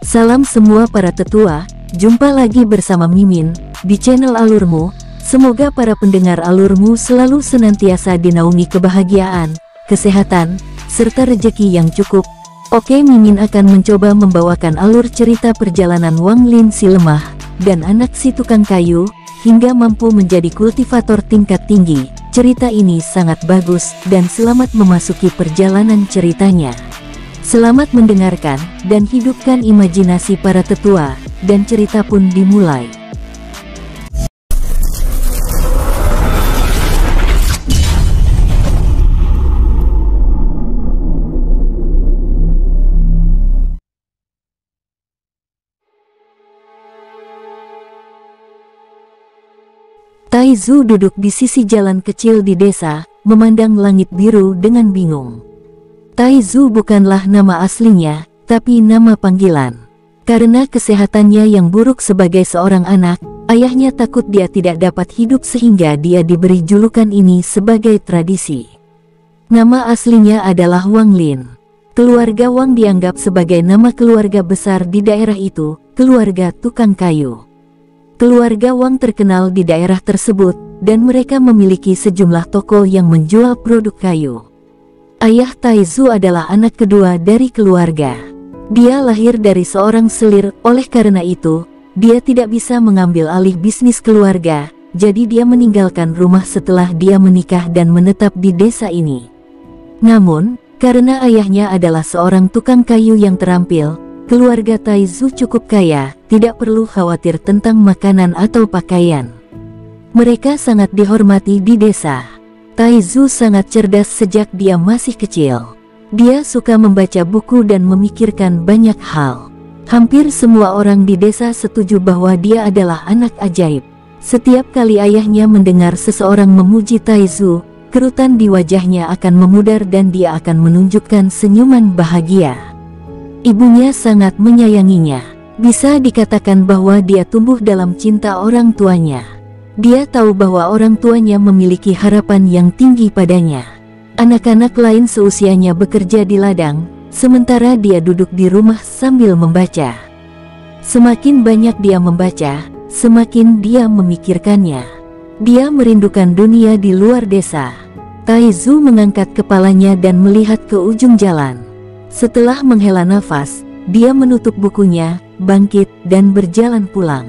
Salam semua para tetua, jumpa lagi bersama Mimin di channel Alurmu. Semoga para pendengar Alurmu selalu senantiasa dinaungi kebahagiaan, kesehatan, serta rezeki yang cukup. Oke, Mimin akan mencoba membawakan alur cerita perjalanan Wang Lin si lemah dan anak si tukang kayu hingga mampu menjadi kultivator tingkat tinggi. Cerita ini sangat bagus dan selamat memasuki perjalanan ceritanya. Selamat mendengarkan dan hidupkan imajinasi para tetua, dan cerita pun dimulai. Taizu duduk di sisi jalan kecil di desa, memandang langit biru dengan bingung. Taizu bukanlah nama aslinya, tapi nama panggilan. Karena kesehatannya yang buruk sebagai seorang anak, ayahnya takut dia tidak dapat hidup sehingga dia diberi julukan ini sebagai tradisi. Nama aslinya adalah Wang Lin. Keluarga Wang dianggap sebagai nama keluarga besar di daerah itu, keluarga tukang kayu. Keluarga Wang terkenal di daerah tersebut, dan mereka memiliki sejumlah toko yang menjual produk kayu. Ayah Taizu adalah anak kedua dari keluarga. Dia lahir dari seorang selir, oleh karena itu, dia tidak bisa mengambil alih bisnis keluarga, jadi dia meninggalkan rumah setelah dia menikah dan menetap di desa ini. Namun, karena ayahnya adalah seorang tukang kayu yang terampil, keluarga Taizu cukup kaya, tidak perlu khawatir tentang makanan atau pakaian. Mereka sangat dihormati di desa. Taizu sangat cerdas sejak dia masih kecil. Dia suka membaca buku dan memikirkan banyak hal. Hampir semua orang di desa setuju bahwa dia adalah anak ajaib. Setiap kali ayahnya mendengar seseorang memuji Taizu, kerutan di wajahnya akan memudar dan dia akan menunjukkan senyuman bahagia. Ibunya sangat menyayanginya. Bisa dikatakan bahwa dia tumbuh dalam cinta orang tuanya. Dia tahu bahwa orang tuanya memiliki harapan yang tinggi padanya. Anak-anak lain seusianya bekerja di ladang, sementara dia duduk di rumah sambil membaca. Semakin banyak dia membaca, semakin dia memikirkannya. Dia merindukan dunia di luar desa. Taizu mengangkat kepalanya dan melihat ke ujung jalan. Setelah menghela nafas, dia menutup bukunya, bangkit, dan berjalan pulang.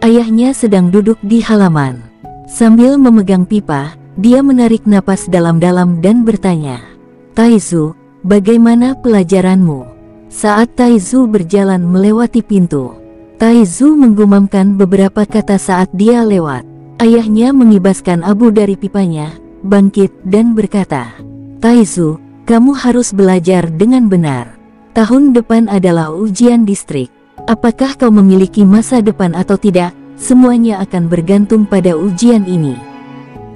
Ayahnya sedang duduk di halaman. Sambil memegang pipa, dia menarik napas dalam-dalam dan bertanya, "Taizu, bagaimana pelajaranmu?" Saat Taizu berjalan melewati pintu, Taizu menggumamkan beberapa kata saat dia lewat. Ayahnya mengibaskan abu dari pipanya, bangkit, dan berkata, "Taizu, kamu harus belajar dengan benar. Tahun depan adalah ujian distrik. Apakah kau memiliki masa depan atau tidak, semuanya akan bergantung pada ujian ini.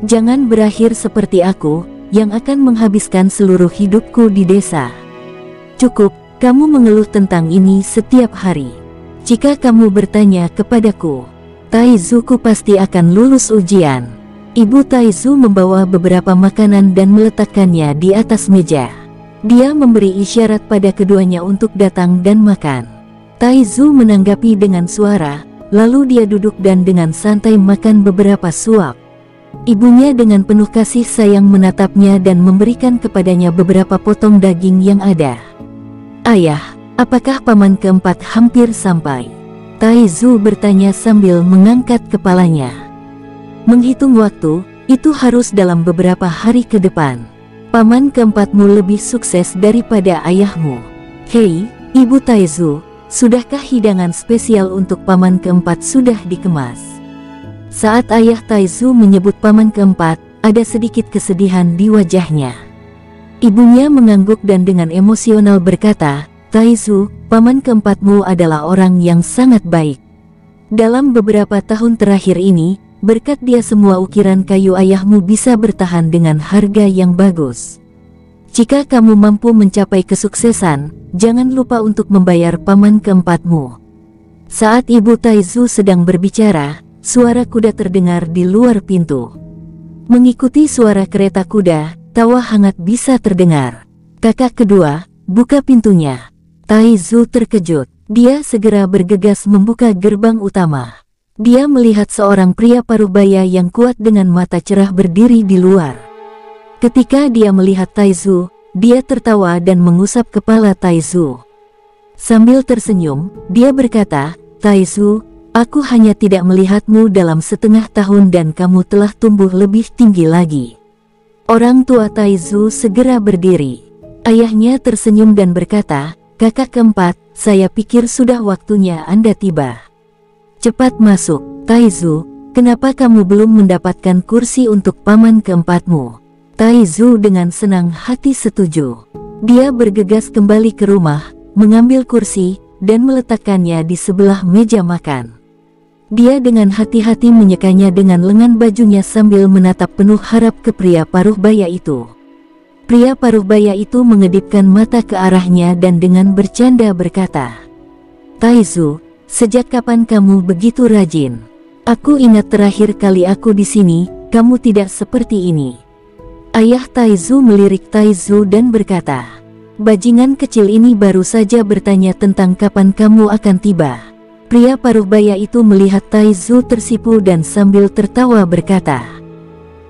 Jangan berakhir seperti aku, yang akan menghabiskan seluruh hidupku di desa. Cukup, kamu mengeluh tentang ini setiap hari. Jika kamu bertanya kepadaku, Taizuku pasti akan lulus ujian." Ibu Taizu membawa beberapa makanan dan meletakkannya di atas meja. Dia memberi isyarat pada keduanya untuk datang dan makan. Taizu menanggapi dengan suara, lalu dia duduk dan dengan santai makan beberapa suap. Ibunya dengan penuh kasih sayang menatapnya dan memberikan kepadanya beberapa potong daging yang ada. "Ayah, apakah paman keempat hampir sampai?" Taizu bertanya sambil mengangkat kepalanya. "Menghitung waktu, itu harus dalam beberapa hari ke depan. Paman keempatmu lebih sukses daripada ayahmu." "Hei, Ibu Taizu, sudahkah hidangan spesial untuk paman keempat sudah dikemas?" Saat ayah Taizu menyebut paman keempat, ada sedikit kesedihan di wajahnya. Ibunya mengangguk dan dengan emosional berkata, "Taizu, paman keempatmu adalah orang yang sangat baik. Dalam beberapa tahun terakhir ini, berkat dia semua ukiran kayu ayahmu bisa bertahan dengan harga yang bagus. Jika kamu mampu mencapai kesuksesan, jangan lupa untuk membayar paman keempatmu. Saat Ibu Taizu sedang berbicara, suara kuda terdengar di luar pintu. Mengikuti suara kereta kuda, tawa hangat bisa terdengar. Kakak kedua, buka pintunya. Taizu terkejut. Dia segera bergegas membuka gerbang utama. Dia melihat seorang pria parubaya yang kuat dengan mata cerah berdiri di luar. Ketika dia melihat Taizu, dia tertawa dan mengusap kepala Taizu. Sambil tersenyum, dia berkata, "Taizu, aku hanya tidak melihatmu dalam setengah tahun dan kamu telah tumbuh lebih tinggi lagi." Orang tua Taizu segera berdiri. Ayahnya tersenyum dan berkata, "Kakak keempat, saya pikir sudah waktunya Anda tiba. Cepat masuk, Taizu, kenapa kamu belum mendapatkan kursi untuk paman keempatmu?" Taizu dengan senang hati setuju. Dia bergegas kembali ke rumah, mengambil kursi, dan meletakkannya di sebelah meja makan. Dia dengan hati-hati menyekanya dengan lengan bajunya sambil menatap penuh harap ke pria paruh baya itu. Pria paruh baya itu mengedipkan mata ke arahnya dan dengan bercanda berkata, "Taizu, sejak kapan kamu begitu rajin? Aku ingat terakhir kali aku di sini, kamu tidak seperti ini." Ayah Taizu melirik Taizu dan berkata, "Bajingan kecil ini baru saja bertanya tentang kapan kamu akan tiba." Pria paruh baya itu melihat Taizu tersipu dan sambil tertawa berkata,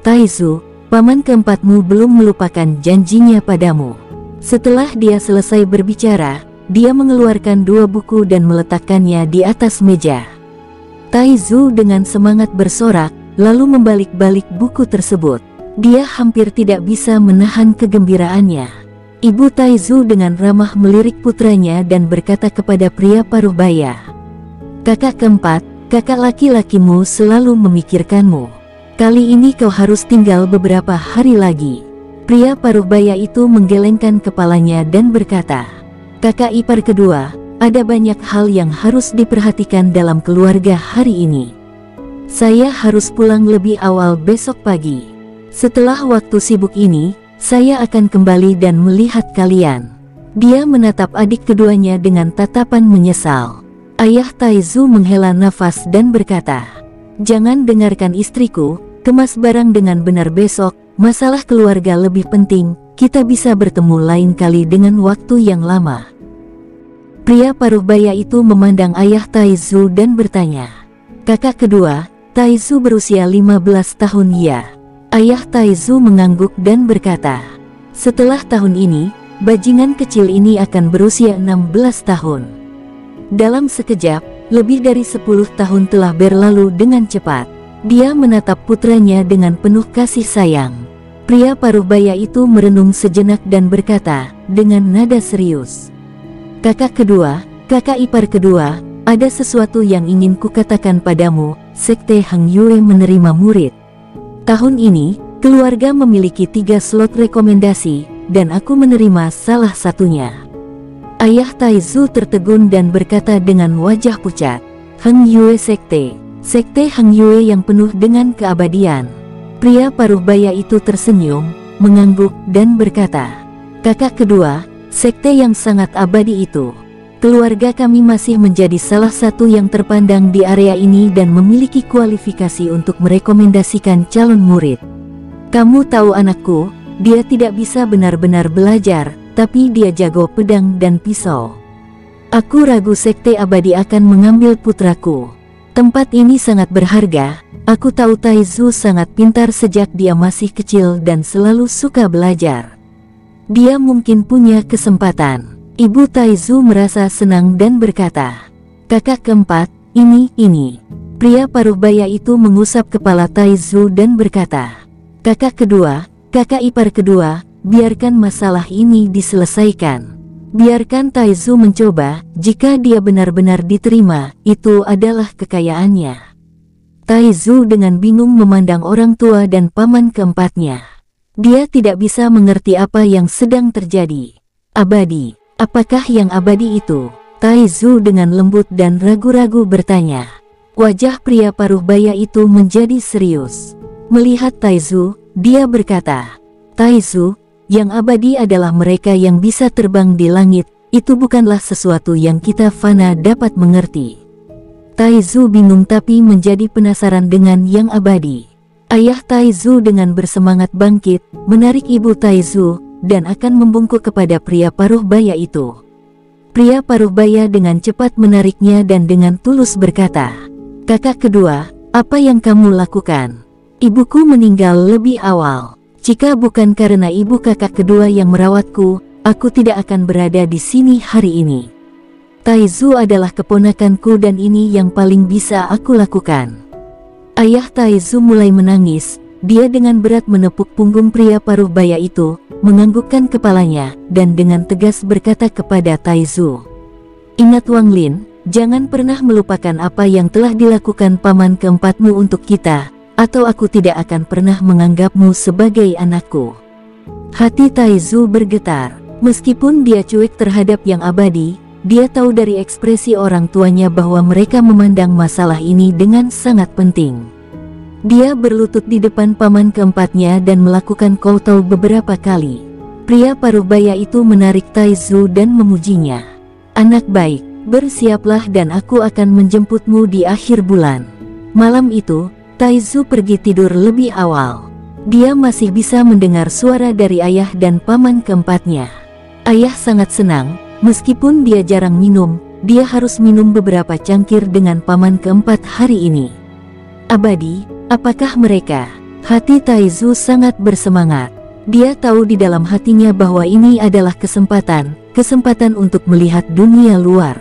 "Taizu, paman keempatmu belum melupakan janjinya padamu." Setelah dia selesai berbicara, dia mengeluarkan 2 buku dan meletakkannya di atas meja. Taizu dengan semangat bersorak, lalu membalik-balik buku tersebut. Dia hampir tidak bisa menahan kegembiraannya. Ibu Taizu dengan ramah melirik putranya dan berkata kepada pria paruh baya, "Kakak keempat, kakak laki-lakimu selalu memikirkanmu. Kali ini kau harus tinggal beberapa hari lagi." Pria paruh baya itu menggelengkan kepalanya dan berkata, "Kakak ipar kedua, ada banyak hal yang harus diperhatikan dalam keluarga hari ini. Saya harus pulang lebih awal besok pagi. Setelah waktu sibuk ini, saya akan kembali dan melihat kalian." Dia menatap adik keduanya dengan tatapan menyesal. Ayah Taizu menghela nafas dan berkata, "Jangan dengarkan istriku, kemas barang dengan benar besok, masalah keluarga lebih penting, kita bisa bertemu lain kali dengan waktu yang lama." Pria paruh baya itu memandang ayah Taizu dan bertanya, "Kakak kedua, Taizu berusia 15 tahun ya?" Ayah Taizu mengangguk dan berkata, "Setelah tahun ini, bajingan kecil ini akan berusia 16 tahun. Dalam sekejap, lebih dari 10 tahun telah berlalu dengan cepat." Dia menatap putranya dengan penuh kasih sayang. Pria paruh baya itu merenung sejenak dan berkata dengan nada serius, "Kakak kedua, kakak ipar kedua, ada sesuatu yang ingin kukatakan padamu. Sekte Hang Yue menerima murid. Tahun ini, keluarga memiliki 3 slot rekomendasi, dan aku menerima salah satunya." Ayah Taizu tertegun dan berkata dengan wajah pucat, "Hang Yue Sekte, Sekte Hang Yue yang penuh dengan keabadian." Pria paruh baya itu tersenyum, mengangguk dan berkata, "Kakak kedua, sekte yang sangat abadi itu. Keluarga kami masih menjadi salah satu yang terpandang di area ini dan memiliki kualifikasi untuk merekomendasikan calon murid. Kamu tahu anakku, dia tidak bisa benar-benar belajar, tapi dia jago pedang dan pisau. Aku ragu sekte abadi akan mengambil putraku. Tempat ini sangat berharga. Aku tahu Taizu sangat pintar sejak dia masih kecil dan selalu suka belajar. Dia mungkin punya kesempatan." Ibu Taizu merasa senang dan berkata, "Kakak keempat, ini." Pria paruh baya itu mengusap kepala Taizu dan berkata, "Kakak kedua, kakak ipar kedua, biarkan masalah ini diselesaikan. Biarkan Taizu mencoba, jika dia benar-benar diterima, itu adalah kekayaannya." Taizu dengan bingung memandang orang tua dan paman keempatnya. Dia tidak bisa mengerti apa yang sedang terjadi. "Abadi, apakah yang abadi itu?" Taizu dengan lembut dan ragu-ragu bertanya. Wajah pria paruh baya itu menjadi serius. Melihat Taizu, dia berkata, "Taizu, Yang abadi adalah mereka yang bisa terbang di langit. Itu bukanlah sesuatu yang kita fana dapat mengerti. Taizu bingung tapi menjadi penasaran dengan yang abadi. Ayah Taizu dengan bersemangat bangkit, menarik ibu Taizu, dan akan membungkuk kepada pria paruh baya itu. Pria paruh baya dengan cepat menariknya dan dengan tulus berkata, "Kakak kedua, apa yang kamu lakukan? Ibuku meninggal lebih awal. Jika bukan karena ibu kakak kedua yang merawatku, aku tidak akan berada di sini hari ini. Taizu adalah keponakanku dan ini yang paling bisa aku lakukan." Ayah Taizu mulai menangis. Dia dengan berat menepuk punggung pria paruh baya itu, menganggukkan kepalanya, dan dengan tegas berkata kepada Taizu, "Ingat Wang Lin, jangan pernah melupakan apa yang telah dilakukan paman keempatmu untuk kita, atau aku tidak akan pernah menganggapmu sebagai anakku." Hati Taizu bergetar. Meskipun dia cuek terhadap yang abadi, dia tahu dari ekspresi orang tuanya bahwa mereka memandang masalah ini dengan sangat penting. Dia berlutut di depan paman keempatnya dan melakukan kowtow beberapa kali. Pria paruh baya itu menarik Taizu dan memujinya. "Anak baik, bersiaplah dan aku akan menjemputmu di akhir bulan." Malam itu, Taizu pergi tidur lebih awal. Dia masih bisa mendengar suara dari ayah dan paman keempatnya. Ayah sangat senang, meskipun dia jarang minum, dia harus minum beberapa cangkir dengan paman keempat hari ini. Abadi, apakah mereka? Hati Taizu sangat bersemangat. Dia tahu di dalam hatinya bahwa ini adalah kesempatan untuk melihat dunia luar.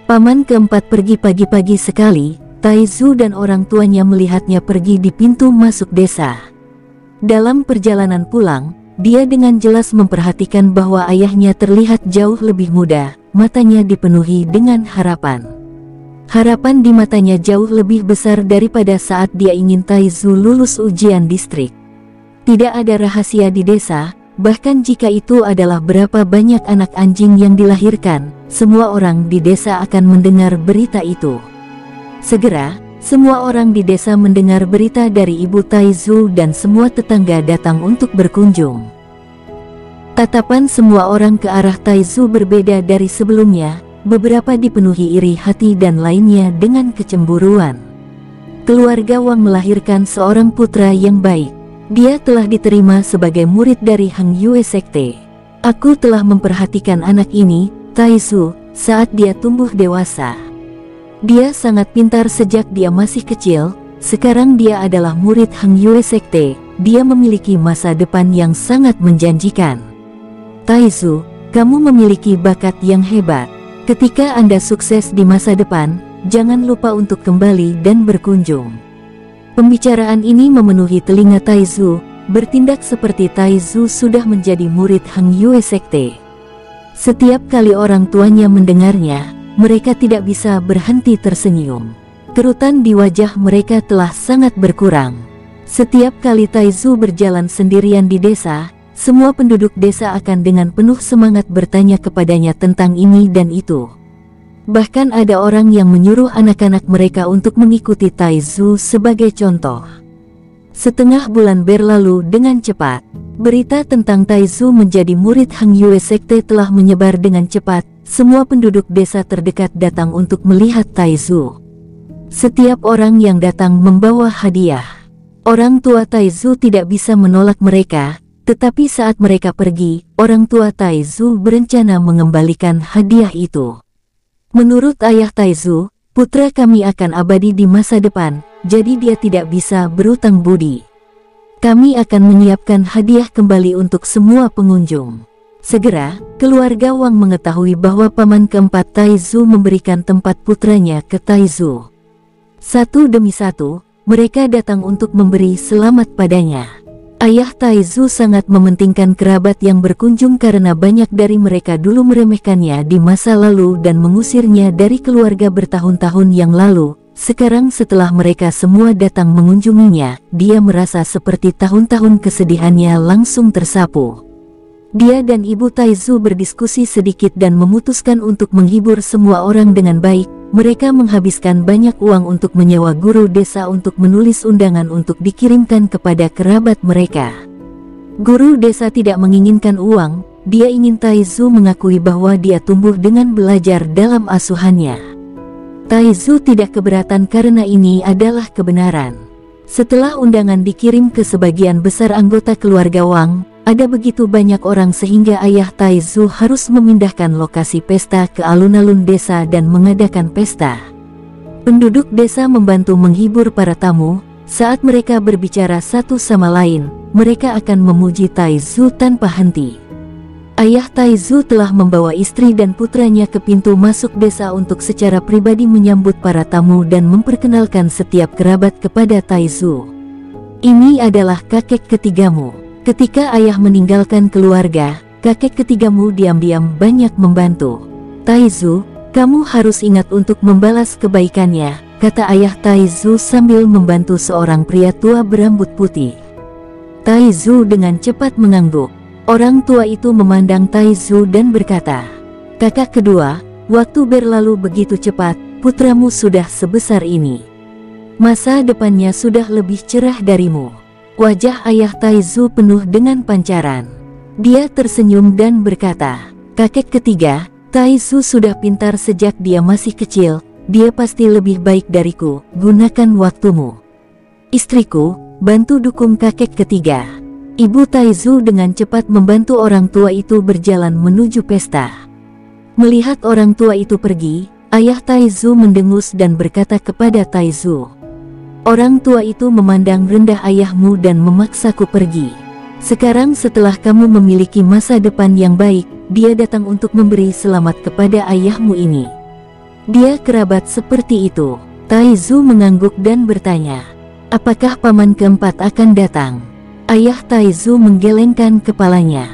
Paman keempat pergi pagi-pagi sekali. Taizu dan orang tuanya melihatnya pergi di pintu masuk desa. Dalam perjalanan pulang, dia dengan jelas memperhatikan bahwa ayahnya terlihat jauh lebih muda, matanya dipenuhi dengan harapan. Harapan di matanya jauh lebih besar daripada saat dia ingin Taizu lulus ujian distrik. Tidak ada rahasia di desa, bahkan jika itu adalah berapa banyak anak anjing yang dilahirkan, semua orang di desa akan mendengar berita itu. Segera, semua orang di desa mendengar berita dari ibu Taizu dan semua tetangga datang untuk berkunjung. Tatapan semua orang ke arah Taizu berbeda dari sebelumnya. Beberapa dipenuhi iri hati dan lainnya dengan kecemburuan. Keluarga Wang melahirkan seorang putra yang baik. Dia telah diterima sebagai murid dari Hang Yue Sekte. Aku telah memperhatikan anak ini, Taizu, saat dia tumbuh dewasa. Dia sangat pintar sejak dia masih kecil. Sekarang dia adalah murid Hang Yue Sekte. Dia memiliki masa depan yang sangat menjanjikan. Taizu, kamu memiliki bakat yang hebat. Ketika Anda sukses di masa depan, jangan lupa untuk kembali dan berkunjung. Pembicaraan ini memenuhi telinga Taizu, bertindak seperti Taizu sudah menjadi murid Hang Yue Sekte. Setiap kali orang tuanya mendengarnya, mereka tidak bisa berhenti tersenyum. Kerutan di wajah mereka telah sangat berkurang. Setiap kali Taizu berjalan sendirian di desa, semua penduduk desa akan dengan penuh semangat bertanya kepadanya tentang ini dan itu. Bahkan ada orang yang menyuruh anak-anak mereka untuk mengikuti Taizu sebagai contoh. Setengah bulan berlalu dengan cepat. Berita tentang Taizu menjadi murid Hang Yue Sekte telah menyebar dengan cepat. Semua penduduk desa terdekat datang untuk melihat Taizu. Setiap orang yang datang membawa hadiah. Orang tua Taizu tidak bisa menolak mereka. Tetapi saat mereka pergi, orang tua Taizu berencana mengembalikan hadiah itu. Menurut ayah Taizu, putra kami akan abadi di masa depan, jadi dia tidak bisa berutang budi. Kami akan menyiapkan hadiah kembali untuk semua pengunjung. Segera, keluarga Wang mengetahui bahwa paman keempat Taizu memberikan tempat putranya ke Taizu. Satu demi satu, mereka datang untuk memberi selamat padanya. Ayah Taizu sangat mementingkan kerabat yang berkunjung karena banyak dari mereka dulu meremehkannya di masa lalu dan mengusirnya dari keluarga bertahun-tahun yang lalu. Sekarang setelah mereka semua datang mengunjunginya, dia merasa seperti tahun-tahun kesedihannya langsung tersapu. Dia dan ibu Taizu berdiskusi sedikit dan memutuskan untuk menghibur semua orang dengan baik. Mereka menghabiskan banyak uang untuk menyewa guru desa untuk menulis undangan untuk dikirimkan kepada kerabat mereka. Guru desa tidak menginginkan uang, dia ingin Taizu mengakui bahwa dia tumbuh dengan belajar dalam asuhannya. Taizu tidak keberatan karena ini adalah kebenaran. Setelah undangan dikirim ke sebagian besar anggota keluarga Wang, ada begitu banyak orang sehingga ayah Taizu harus memindahkan lokasi pesta ke alun-alun desa dan mengadakan pesta. Penduduk desa membantu menghibur para tamu. Saat mereka berbicara satu sama lain, mereka akan memuji Taizu tanpa henti. Ayah Taizu telah membawa istri dan putranya ke pintu masuk desa untuk secara pribadi menyambut para tamu dan memperkenalkan setiap kerabat kepada Taizu. Ini adalah kakek ketigamu. Ketika ayah meninggalkan keluarga, kakek ketigamu diam-diam banyak membantu. Taizu, kamu harus ingat untuk membalas kebaikannya, kata ayah Taizu sambil membantu seorang pria tua berambut putih. Taizu dengan cepat mengangguk. Orang tua itu memandang Taizu dan berkata, "Kakak kedua, waktu berlalu begitu cepat, putramu sudah sebesar ini. Masa depannya sudah lebih cerah darimu." Wajah ayah Taizu penuh dengan pancaran. Dia tersenyum dan berkata, "Kakek ketiga, Taizu sudah pintar sejak dia masih kecil. Dia pasti lebih baik dariku, gunakan waktumu." "Istriku, bantu dukung kakek ketiga." Ibu Taizu dengan cepat membantu orang tua itu berjalan menuju pesta. Melihat orang tua itu pergi, ayah Taizu mendengus dan berkata kepada Taizu, "Orang tua itu memandang rendah ayahmu dan memaksaku pergi. Sekarang setelah kamu memiliki masa depan yang baik, dia datang untuk memberi selamat kepada ayahmu ini. Dia kerabat seperti itu." Taizu mengangguk dan bertanya, "Apakah paman keempat akan datang?" Ayah Taizu menggelengkan kepalanya.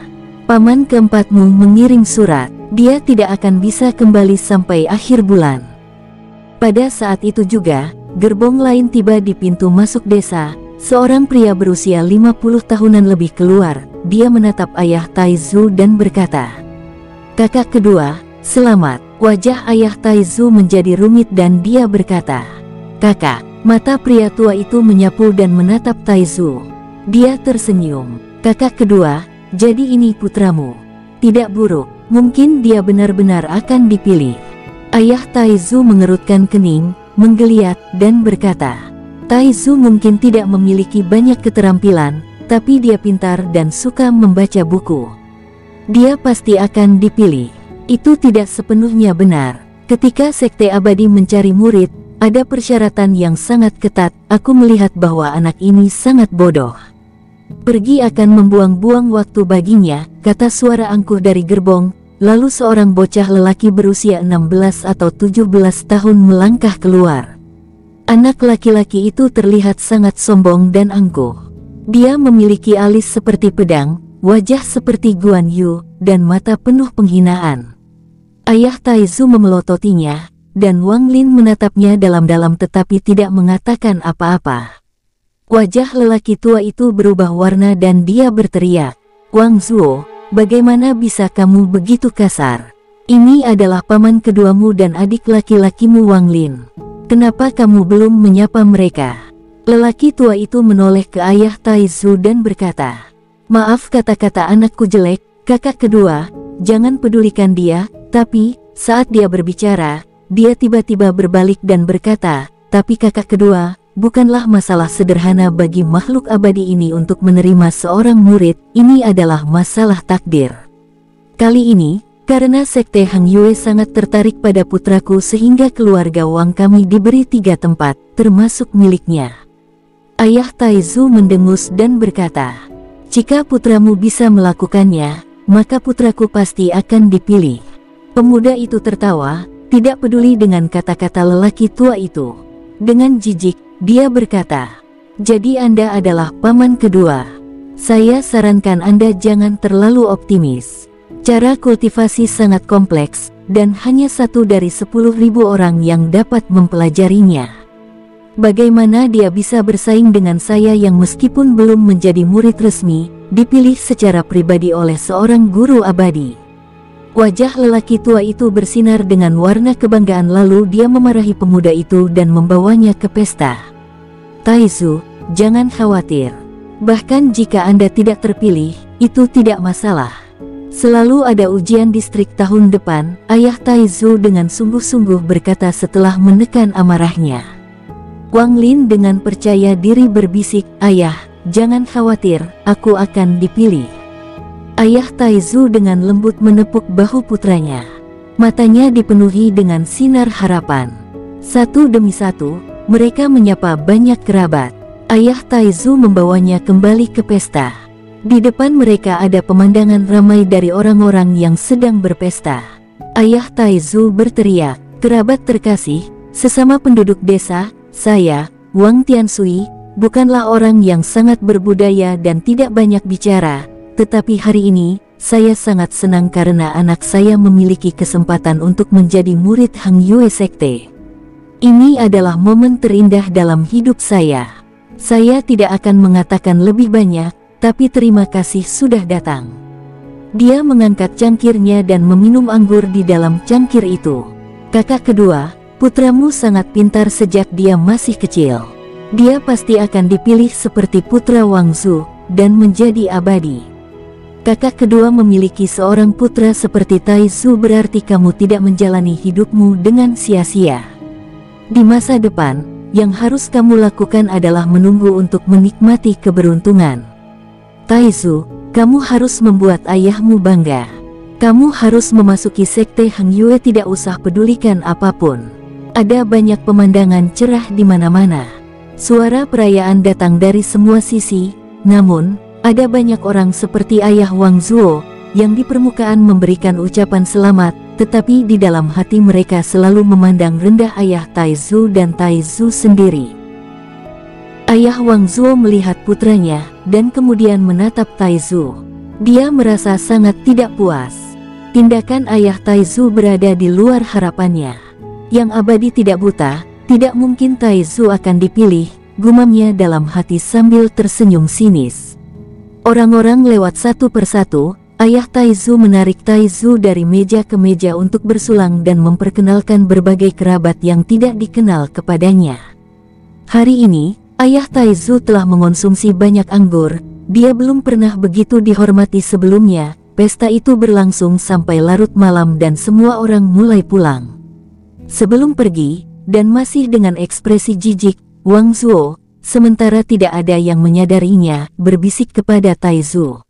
"Paman keempatmu mengirim surat. Dia tidak akan bisa kembali sampai akhir bulan." Pada saat itu juga, gerbong lain tiba di pintu masuk desa. Seorang pria berusia 50 tahunan lebih keluar. Dia menatap ayah Taizu dan berkata, "Kakak kedua, selamat." Wajah ayah Taizu menjadi rumit dan dia berkata, "Kakak." Mata pria tua itu menyapu dan menatap Taizu. Dia tersenyum. "Kakak kedua, jadi ini putramu. Tidak buruk, mungkin dia benar-benar akan dipilih." Ayah Taizu mengerutkan kening, menggeliat, dan berkata, "Taizu mungkin tidak memiliki banyak keterampilan, tapi dia pintar dan suka membaca buku. Dia pasti akan dipilih." Itu tidak sepenuhnya benar. Ketika Sekte Abadi mencari murid, ada persyaratan yang sangat ketat. Aku melihat bahwa anak ini sangat bodoh. "Pergi akan membuang-buang waktu baginya," kata suara angkuh dari gerbong. Lalu seorang bocah lelaki berusia 16 atau 17 tahun melangkah keluar. Anak laki-laki itu terlihat sangat sombong dan angkuh. Dia memiliki alis seperti pedang, wajah seperti Guan Yu, dan mata penuh penghinaan. Ayah Taizu memelototinya, dan Wang Lin menatapnya dalam-dalam tetapi tidak mengatakan apa-apa. Wajah lelaki tua itu berubah warna dan dia berteriak, "Wang Zuo, bagaimana bisa kamu begitu kasar? Ini adalah paman keduamu dan adik laki-lakimu Wang Lin. Kenapa kamu belum menyapa mereka?" Lelaki tua itu menoleh ke ayah Taizu dan berkata, "Maaf kata-kata anakku jelek, kakak kedua, jangan pedulikan dia." Tapi, saat dia berbicara, dia tiba-tiba berbalik dan berkata, "Tapi kakak kedua, bukanlah masalah sederhana bagi makhluk abadi ini untuk menerima seorang murid, ini adalah masalah takdir. Kali ini, karena Sekte Hang Yue sangat tertarik pada putraku sehingga keluarga Wang kami diberi 3 tempat, termasuk miliknya." Ayah Taizu mendengus dan berkata, "Jika putramu bisa melakukannya, maka putraku pasti akan dipilih." Pemuda itu tertawa, tidak peduli dengan kata-kata lelaki tua itu. Dengan jijik, dia berkata, "Jadi Anda adalah paman kedua. Saya sarankan Anda jangan terlalu optimis. Cara kultivasi sangat kompleks, dan hanya 1 dari 10.000 orang yang dapat mempelajarinya. Bagaimana dia bisa bersaing dengan saya yang meskipun belum menjadi murid resmi, dipilih secara pribadi oleh seorang guru abadi?" Wajah lelaki tua itu bersinar dengan warna kebanggaan lalu dia memarahi pemuda itu dan membawanya ke pesta. "Taizu, jangan khawatir. Bahkan jika Anda tidak terpilih, itu tidak masalah. Selalu ada ujian distrik tahun depan, ayah Taizu dengan sungguh-sungguh berkata setelah menekan amarahnya. Wang Lin dengan percaya diri berbisik, "Ayah, jangan khawatir, aku akan dipilih." Ayah Taizu dengan lembut menepuk bahu putranya. Matanya dipenuhi dengan sinar harapan. Satu demi satu, mereka menyapa banyak kerabat. Ayah Taizu membawanya kembali ke pesta. Di depan mereka ada pemandangan ramai dari orang-orang yang sedang berpesta. Ayah Taizu berteriak, "Kerabat terkasih, sesama penduduk desa, saya, Wang Tiansui, bukanlah orang yang sangat berbudaya dan tidak banyak bicara, tetapi hari ini, saya sangat senang karena anak saya memiliki kesempatan untuk menjadi murid Hang Yue Sekte. Ini adalah momen terindah dalam hidup saya. Saya tidak akan mengatakan lebih banyak, tapi terima kasih sudah datang." Dia mengangkat cangkirnya dan meminum anggur di dalam cangkir itu. "Kakak kedua, putramu sangat pintar sejak dia masih kecil. Dia pasti akan dipilih seperti putra Wang Zu dan menjadi abadi. Kakak kedua memiliki seorang putra seperti Taizu berarti kamu tidak menjalani hidupmu dengan sia-sia. Di masa depan, yang harus kamu lakukan adalah menunggu untuk menikmati keberuntungan. Taizu, kamu harus membuat ayahmu bangga. Kamu harus memasuki sekte Hang Yue, tidak usah pedulikan apapun. Ada banyak pemandangan cerah di mana-mana. Suara perayaan datang dari semua sisi, namun, ada banyak orang seperti ayah Wang Zuo, yang di permukaan memberikan ucapan selamat, tetapi di dalam hati mereka selalu memandang rendah ayah Taizu dan Taizu sendiri. Ayah Wang Zuo melihat putranya, dan kemudian menatap Taizu. Dia merasa sangat tidak puas. Tindakan ayah Taizu berada di luar harapannya. Yang abadi tidak buta, tidak mungkin Taizu akan dipilih, gumamnya dalam hati sambil tersenyum sinis. Orang-orang lewat satu persatu, ayah Taizu menarik Taizu dari meja ke meja untuk bersulang dan memperkenalkan berbagai kerabat yang tidak dikenal kepadanya. Hari ini, ayah Taizu telah mengonsumsi banyak anggur, dia belum pernah begitu dihormati sebelumnya. Pesta itu berlangsung sampai larut malam dan semua orang mulai pulang. Sebelum pergi, dan masih dengan ekspresi jijik, Wang Zuo, sementara tidak ada yang menyadarinya, berbisik kepada Taizu.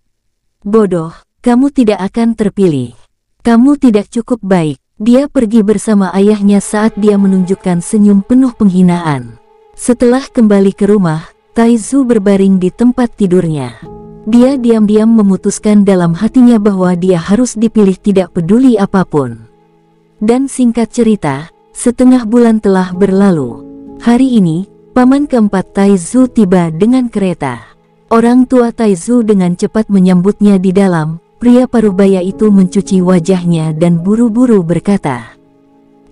"Bodoh, kamu tidak akan terpilih. Kamu tidak cukup baik." Dia pergi bersama ayahnya saat dia menunjukkan senyum penuh penghinaan. Setelah kembali ke rumah, Taizu berbaring di tempat tidurnya. Dia diam-diam memutuskan dalam hatinya bahwa dia harus dipilih tidak peduli apapun. Dan singkat cerita, setengah bulan telah berlalu. Hari ini, paman keempat Taizu tiba dengan kereta. Orang tua Taizu dengan cepat menyambutnya di dalam. Pria parubaya itu mencuci wajahnya dan buru-buru berkata,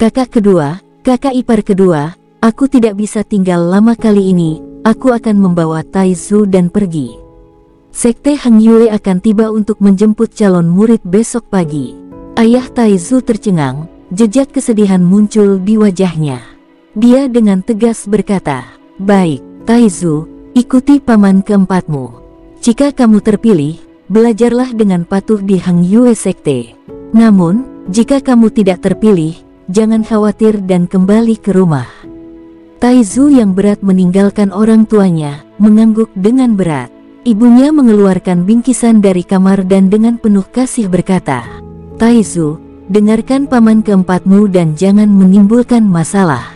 "Kakak kedua, kakak ipar kedua, aku tidak bisa tinggal lama kali ini, aku akan membawa Taizu dan pergi. Sekte Hang Yue akan tiba untuk menjemput calon murid besok pagi." Ayah Taizu tercengang, jejak kesedihan muncul di wajahnya. Dia dengan tegas berkata, "Baik, Taizu, ikuti paman keempatmu. Jika kamu terpilih, belajarlah dengan patuh di Hang Yue Sekte. Namun, jika kamu tidak terpilih, jangan khawatir dan kembali ke rumah." Taizu yang berat meninggalkan orang tuanya, mengangguk dengan berat. Ibunya mengeluarkan bingkisan dari kamar dan dengan penuh kasih berkata, "Taizu, dengarkan paman keempatmu dan jangan menimbulkan masalah.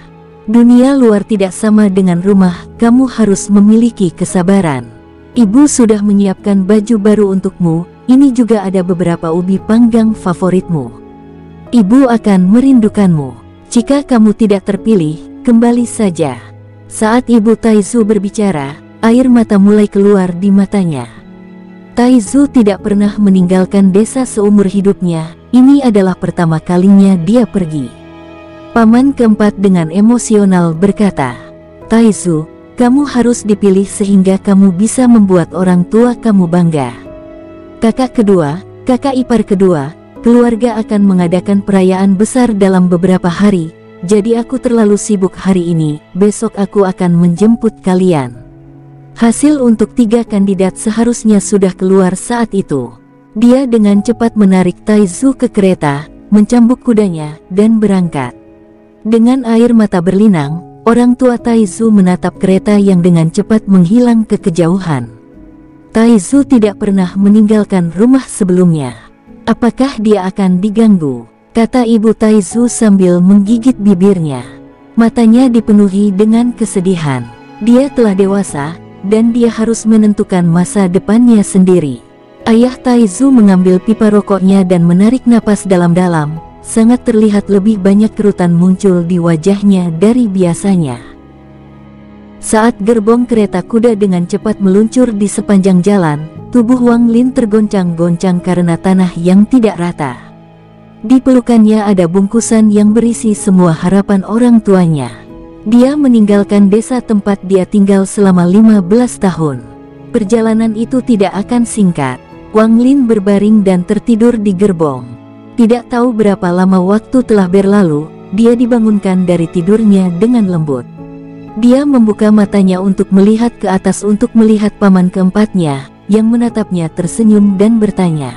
Dunia luar tidak sama dengan rumah, kamu harus memiliki kesabaran. Ibu sudah menyiapkan baju baru untukmu, ini juga ada beberapa ubi panggang favoritmu. Ibu akan merindukanmu. Jika kamu tidak terpilih, kembali saja." Saat ibu Taizu berbicara, air mata mulai keluar di matanya. Taizu tidak pernah meninggalkan desa seumur hidupnya, ini adalah pertama kalinya dia pergi. Paman keempat dengan emosional berkata, "Taizu, kamu harus dipilih sehingga kamu bisa membuat orang tua kamu bangga. Kakak kedua, kakak ipar kedua, keluarga akan mengadakan perayaan besar dalam beberapa hari, jadi aku terlalu sibuk hari ini, besok aku akan menjemput kalian." Hasil untuk 3 kandidat seharusnya sudah keluar saat itu. Dia dengan cepat menarik Taizu ke kereta, mencambuk kudanya, dan berangkat. Dengan air mata berlinang, orang tua Taizu menatap kereta yang dengan cepat menghilang ke kejauhan. Taizu tidak pernah meninggalkan rumah sebelumnya. Apakah dia akan diganggu? Kata ibu Taizu sambil menggigit bibirnya. Matanya dipenuhi dengan kesedihan. Dia telah dewasa, dan dia harus menentukan masa depannya sendiri. Ayah Taizu mengambil pipa rokoknya dan menarik napas dalam-dalam. Sangat terlihat lebih banyak kerutan muncul di wajahnya dari biasanya. Saat gerbong kereta kuda dengan cepat meluncur di sepanjang jalan, tubuh Wang Lin tergoncang-goncang karena tanah yang tidak rata. Di pelukannya ada bungkusan yang berisi semua harapan orang tuanya. Dia meninggalkan desa tempat dia tinggal selama 15 tahun. Perjalanan itu tidak akan singkat. Wang Lin berbaring dan tertidur di gerbong. Tidak tahu berapa lama waktu telah berlalu, dia dibangunkan dari tidurnya dengan lembut. Dia membuka matanya untuk melihat ke atas untuk melihat paman keempatnya, yang menatapnya tersenyum dan bertanya,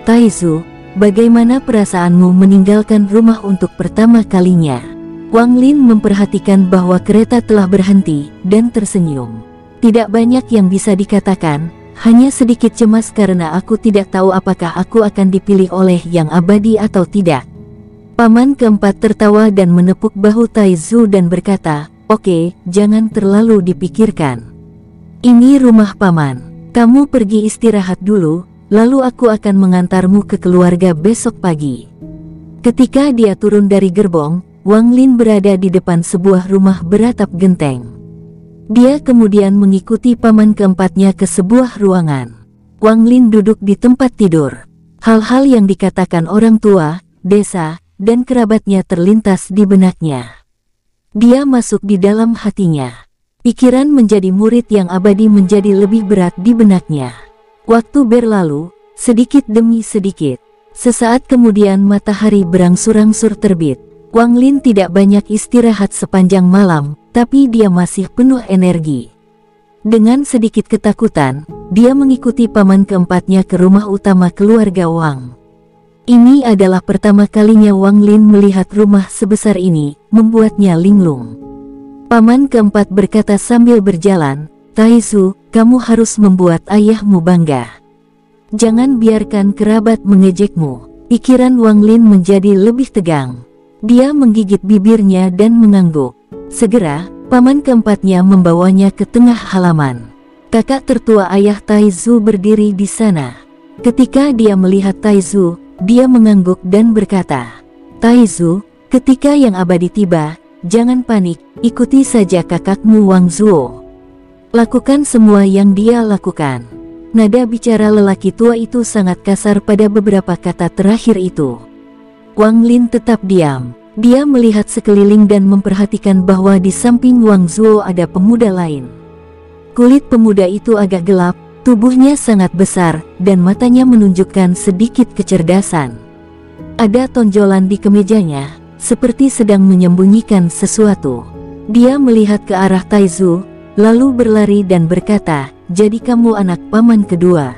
"Taizu, bagaimana perasaanmu meninggalkan rumah untuk pertama kalinya?" Wang Lin memperhatikan bahwa kereta telah berhenti, dan tersenyum. "Tidak banyak yang bisa dikatakan, hanya sedikit cemas karena aku tidak tahu apakah aku akan dipilih oleh Yang Abadi atau tidak." Paman keempat tertawa dan menepuk bahu Taizu dan berkata, "Oke, jangan terlalu dipikirkan. Ini rumah paman. Kamu pergi istirahat dulu, lalu aku akan mengantarmu ke keluarga besok pagi." Ketika dia turun dari gerbong, Wang Lin berada di depan sebuah rumah beratap genteng. Dia kemudian mengikuti paman keempatnya ke sebuah ruangan. Wang Lin duduk di tempat tidur. Hal-hal yang dikatakan orang tua, desa, dan kerabatnya terlintas di benaknya. Dia masuk di dalam hatinya. Pikiran menjadi murid yang abadi menjadi lebih berat di benaknya. Waktu berlalu, sedikit demi sedikit. Sesaat kemudian matahari berangsur-angsur terbit. Wang Lin tidak banyak istirahat sepanjang malam, tapi dia masih penuh energi. Dengan sedikit ketakutan, dia mengikuti paman keempatnya ke rumah utama keluarga Wang. Ini adalah pertama kalinya Wang Lin melihat rumah sebesar ini, membuatnya linglung. Paman keempat berkata sambil berjalan, "Taizu, kamu harus membuat ayahmu bangga. Jangan biarkan kerabat mengejekmu." Pikiran Wang Lin menjadi lebih tegang. Dia menggigit bibirnya dan mengangguk. Segera, paman keempatnya membawanya ke tengah halaman. Kakak tertua ayah Taizu berdiri di sana. Ketika dia melihat Taizu, dia mengangguk dan berkata, "Taizu, ketika Yang Abadi tiba, jangan panik, ikuti saja kakakmu Wang Zuo. Lakukan semua yang dia lakukan." Nada bicara lelaki tua itu sangat kasar pada beberapa kata terakhir itu. Wang Lin tetap diam. Dia melihat sekeliling dan memperhatikan bahwa di samping Wang Zuo ada pemuda lain. Kulit pemuda itu agak gelap, tubuhnya sangat besar, dan matanya menunjukkan sedikit kecerdasan. Ada tonjolan di kemejanya, seperti sedang menyembunyikan sesuatu. Dia melihat ke arah Taizu, lalu berlari dan berkata, "Jadi kamu anak paman kedua.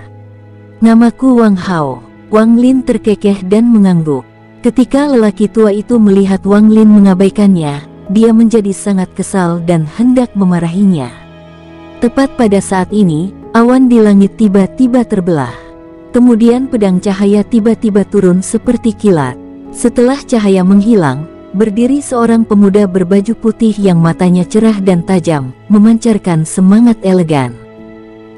Namaku Wang Hao." Wang Lin terkekeh dan mengangguk. Ketika lelaki tua itu melihat Wang Lin mengabaikannya, dia menjadi sangat kesal dan hendak memarahinya. Tepat pada saat ini, awan di langit tiba-tiba terbelah. Kemudian pedang cahaya tiba-tiba turun seperti kilat. Setelah cahaya menghilang, berdiri seorang pemuda berbaju putih yang matanya cerah dan tajam, memancarkan semangat elegan.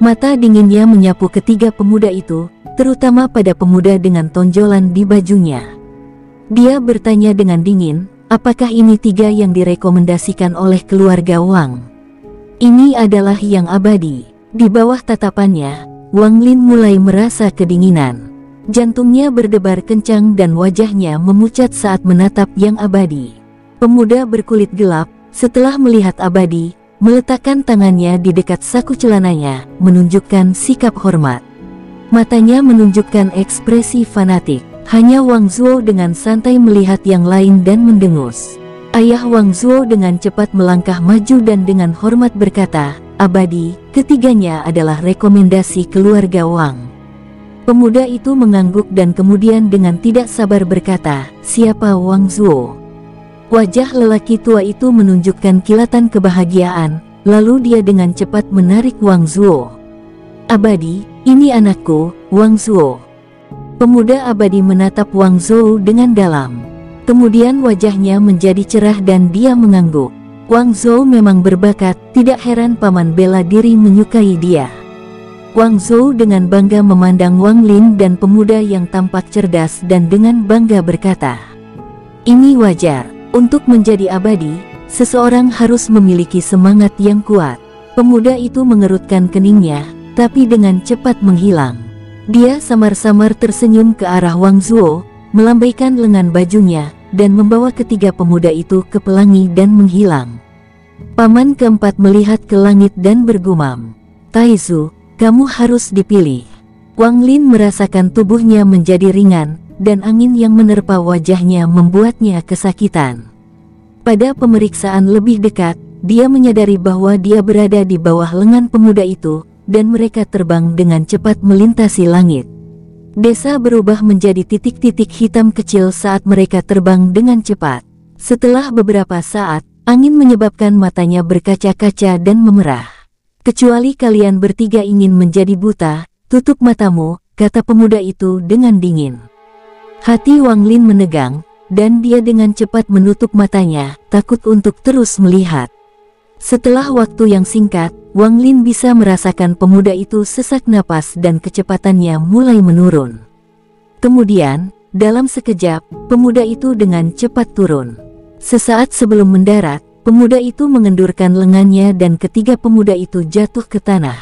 Mata dinginnya menyapu ketiga pemuda itu, terutama pada pemuda dengan tonjolan di bajunya. Dia bertanya dengan dingin, "Apakah ini 3 yang direkomendasikan oleh keluarga Wang?" "Ini adalah Yang Abadi." Di bawah tatapannya, Wang Lin mulai merasa kedinginan. Jantungnya berdebar kencang dan wajahnya memucat saat menatap Yang Abadi. Pemuda berkulit gelap, setelah melihat Abadi, meletakkan tangannya di dekat saku celananya, menunjukkan sikap hormat. Matanya menunjukkan ekspresi fanatik. Hanya Wang Zuo dengan santai melihat yang lain dan mendengus. Ayah Wang Zuo dengan cepat melangkah maju dan dengan hormat berkata, abadi, ketiganya adalah rekomendasi keluarga Wang. Pemuda itu mengangguk dan kemudian dengan tidak sabar berkata, siapa Wang Zuo? Wajah lelaki tua itu menunjukkan kilatan kebahagiaan, lalu dia dengan cepat menarik Wang Zuo. Abadi, ini anakku, Wang Zuo. Pemuda abadi menatap Wang Zuo dengan dalam. Kemudian wajahnya menjadi cerah dan dia mengangguk. Wang Zuo memang berbakat, tidak heran paman bela diri menyukai dia. Wang Zuo dengan bangga memandang Wang Lin dan pemuda yang tampak cerdas dan dengan bangga berkata, ini wajar, untuk menjadi abadi, seseorang harus memiliki semangat yang kuat. Pemuda itu mengerutkan keningnya, tapi dengan cepat menghilang. Dia samar-samar tersenyum ke arah Wang Zuo, melambaikan lengan bajunya, dan membawa ketiga pemuda itu ke pelangi dan menghilang. Paman keempat melihat ke langit dan bergumam, Taizu, kamu harus dipilih. Wang Lin merasakan tubuhnya menjadi ringan, dan angin yang menerpa wajahnya membuatnya kesakitan. Pada pemeriksaan lebih dekat, dia menyadari bahwa dia berada di bawah lengan pemuda itu, dan mereka terbang dengan cepat melintasi langit. Desa berubah menjadi titik-titik hitam kecil saat mereka terbang dengan cepat. Setelah beberapa saat, angin menyebabkan matanya berkaca-kaca dan memerah. Kecuali kalian bertiga ingin menjadi buta, tutup matamu, kata pemuda itu dengan dingin. Hati Wang Lin menegang, dan dia dengan cepat menutup matanya, takut untuk terus melihat. Setelah waktu yang singkat, Wang Lin bisa merasakan pemuda itu sesak napas dan kecepatannya mulai menurun. Kemudian, dalam sekejap, pemuda itu dengan cepat turun. Sesaat sebelum mendarat, pemuda itu mengendurkan lengannya dan ketiga pemuda itu jatuh ke tanah.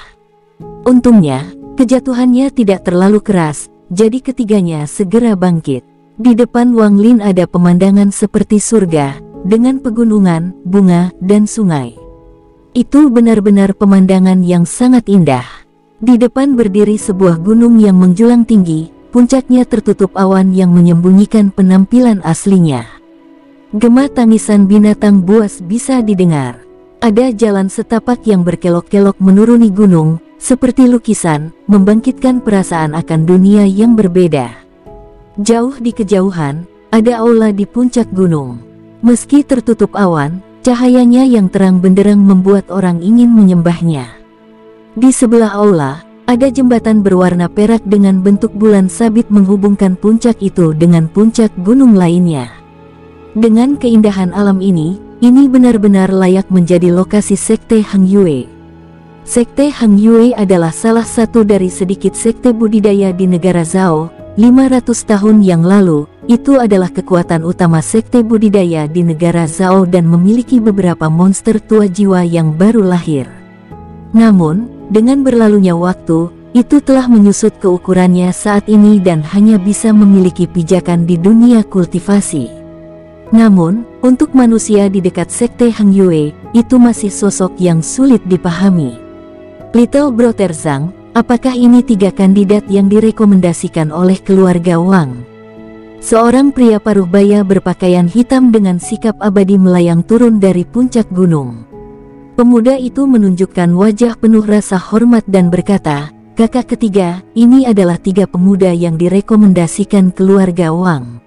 Untungnya, kejatuhannya tidak terlalu keras, jadi ketiganya segera bangkit. Di depan Wang Lin ada pemandangan seperti surga, dengan pegunungan, bunga, dan sungai. Itu benar-benar pemandangan yang sangat indah. Di depan berdiri sebuah gunung yang menjulang tinggi, puncaknya tertutup awan yang menyembunyikan penampilan aslinya. Gema tangisan binatang buas bisa didengar. Ada jalan setapak yang berkelok-kelok menuruni gunung, seperti lukisan, membangkitkan perasaan akan dunia yang berbeda. Jauh di kejauhan, ada aula di puncak gunung. Meski tertutup awan, cahayanya yang terang benderang membuat orang ingin menyembahnya. Di sebelah aula, ada jembatan berwarna perak dengan bentuk bulan sabit menghubungkan puncak itu dengan puncak gunung lainnya. Dengan keindahan alam ini benar-benar layak menjadi lokasi sekte Hang Yue. Sekte Hang Yue adalah salah satu dari sedikit sekte budidaya di negara Zhao. 500 tahun yang lalu, itu adalah kekuatan utama sekte budidaya di negara Zhao dan memiliki beberapa monster tua jiwa yang baru lahir. Namun, dengan berlalunya waktu, itu telah menyusut ke ukurannya saat ini dan hanya bisa memiliki pijakan di dunia kultivasi. Namun, untuk manusia di dekat sekte Hang Yue, itu masih sosok yang sulit dipahami. Little Brother Zhang, apakah ini 3 kandidat yang direkomendasikan oleh keluarga Wang? Seorang pria paruh baya berpakaian hitam dengan sikap abadi melayang turun dari puncak gunung. Pemuda itu menunjukkan wajah penuh rasa hormat dan berkata, kakak ketiga, ini adalah 3 pemuda yang direkomendasikan keluarga Wang.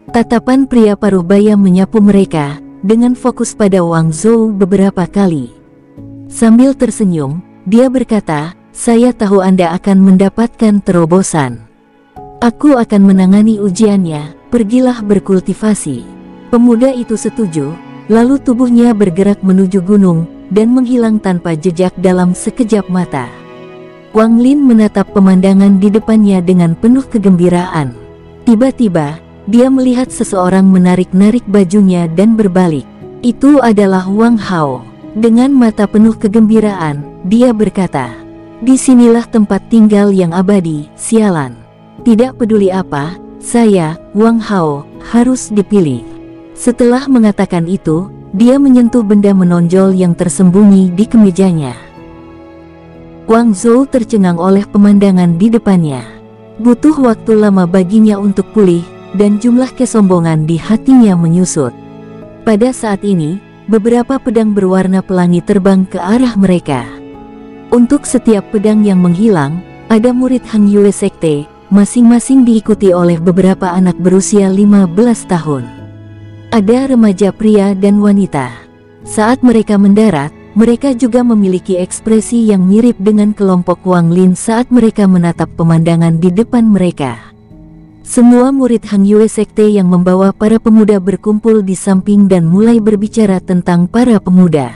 Tatapan pria paruh baya menyapu mereka, dengan fokus pada Wang Zuo beberapa kali. Sambil tersenyum, dia berkata, saya tahu Anda akan mendapatkan terobosan. Aku akan menangani ujiannya, pergilah berkultivasi. Pemuda itu setuju, lalu tubuhnya bergerak menuju gunung, dan menghilang tanpa jejak dalam sekejap mata. Wang Lin menatap pemandangan di depannya dengan penuh kegembiraan. Tiba-tiba, dia melihat seseorang menarik-narik bajunya dan berbalik. Itu adalah Wang Hao. Dengan mata penuh kegembiraan, dia berkata, disinilah tempat tinggal yang abadi, sialan. Tidak peduli apa, saya, Wang Hao, harus dipilih. Setelah mengatakan itu, dia menyentuh benda menonjol yang tersembunyi di kemejanya. Wang Zuo tercengang oleh pemandangan di depannya. Butuh waktu lama baginya untuk pulih, dan jumlah kesombongan di hatinya menyusut. Pada saat ini, beberapa pedang berwarna pelangi terbang ke arah mereka. Untuk setiap pedang yang menghilang, ada murid Hang Yue Sekte, masing-masing diikuti oleh beberapa anak berusia 15 tahun. Ada remaja pria dan wanita. Saat mereka mendarat, mereka juga memiliki ekspresi yang mirip dengan kelompok Wang Lin saat mereka menatap pemandangan di depan mereka. Semua murid Hang Yue Sekte yang membawa para pemuda berkumpul di samping dan mulai berbicara tentang para pemuda.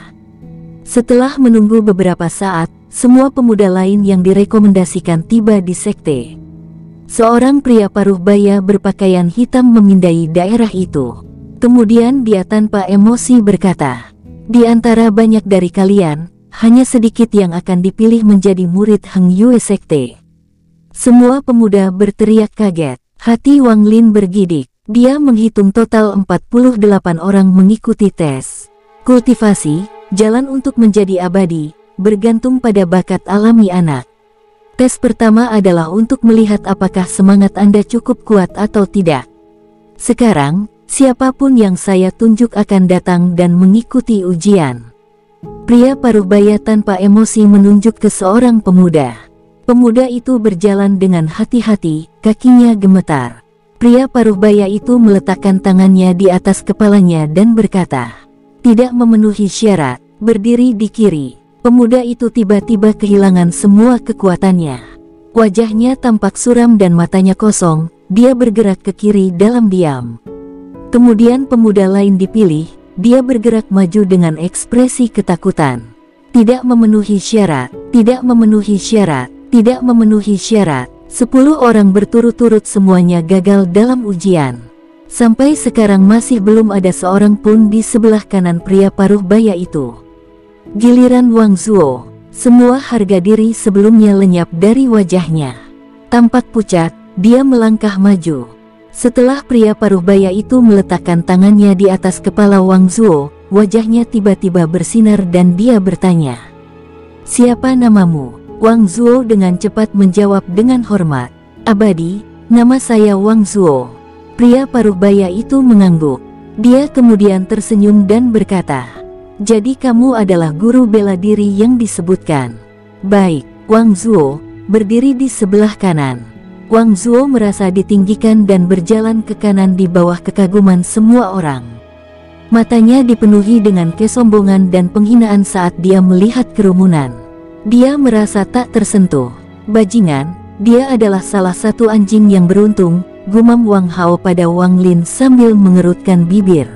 Setelah menunggu beberapa saat, semua pemuda lain yang direkomendasikan tiba di sekte. Seorang pria paruh baya berpakaian hitam memindai daerah itu. Kemudian dia tanpa emosi berkata, "Di antara banyak dari kalian, hanya sedikit yang akan dipilih menjadi murid Hang Yue Sekte." Semua pemuda berteriak kaget. Hati Wang Lin bergidik. Dia menghitung total 48 orang mengikuti tes kultivasi, jalan untuk menjadi abadi, bergantung pada bakat alami anak. Tes pertama adalah untuk melihat apakah semangat Anda cukup kuat atau tidak. Sekarang, siapapun yang saya tunjuk akan datang dan mengikuti ujian. Pria paruh baya tanpa emosi menunjuk ke seorang pemuda. Pemuda itu berjalan dengan hati-hati, kakinya gemetar. Pria paruh baya itu meletakkan tangannya di atas kepalanya dan berkata, "Tidak memenuhi syarat, berdiri di kiri." Pemuda itu tiba-tiba kehilangan semua kekuatannya. Wajahnya tampak suram dan matanya kosong, dia bergerak ke kiri dalam diam. Kemudian pemuda lain dipilih, dia bergerak maju dengan ekspresi ketakutan. Tidak memenuhi syarat, tidak memenuhi syarat, tidak memenuhi syarat. 10 orang berturut-turut semuanya gagal dalam ujian. Sampai sekarang masih belum ada seorang pun di sebelah kanan pria paruh baya itu. Giliran Wang Zuo, semua harga diri sebelumnya lenyap dari wajahnya. Tampak pucat, dia melangkah maju. Setelah pria paruh baya itu meletakkan tangannya di atas kepala Wang Zuo, wajahnya tiba-tiba bersinar dan dia bertanya, "Siapa namamu?" Wang Zuo dengan cepat menjawab dengan hormat, "Abadi, nama saya Wang Zuo." Pria paruh baya itu mengangguk. Dia kemudian tersenyum dan berkata, "Jadi kamu adalah guru bela diri yang disebutkan." "Baik." Wang Zuo berdiri di sebelah kanan. Wang Zuo merasa ditinggikan dan berjalan ke kanan di bawah kekaguman semua orang. Matanya dipenuhi dengan kesombongan dan penghinaan saat dia melihat kerumunan. Dia merasa tak tersentuh. "Bajingan, dia adalah salah satu anjing yang beruntung," gumam Wang Hao pada Wang Lin sambil mengerutkan bibir.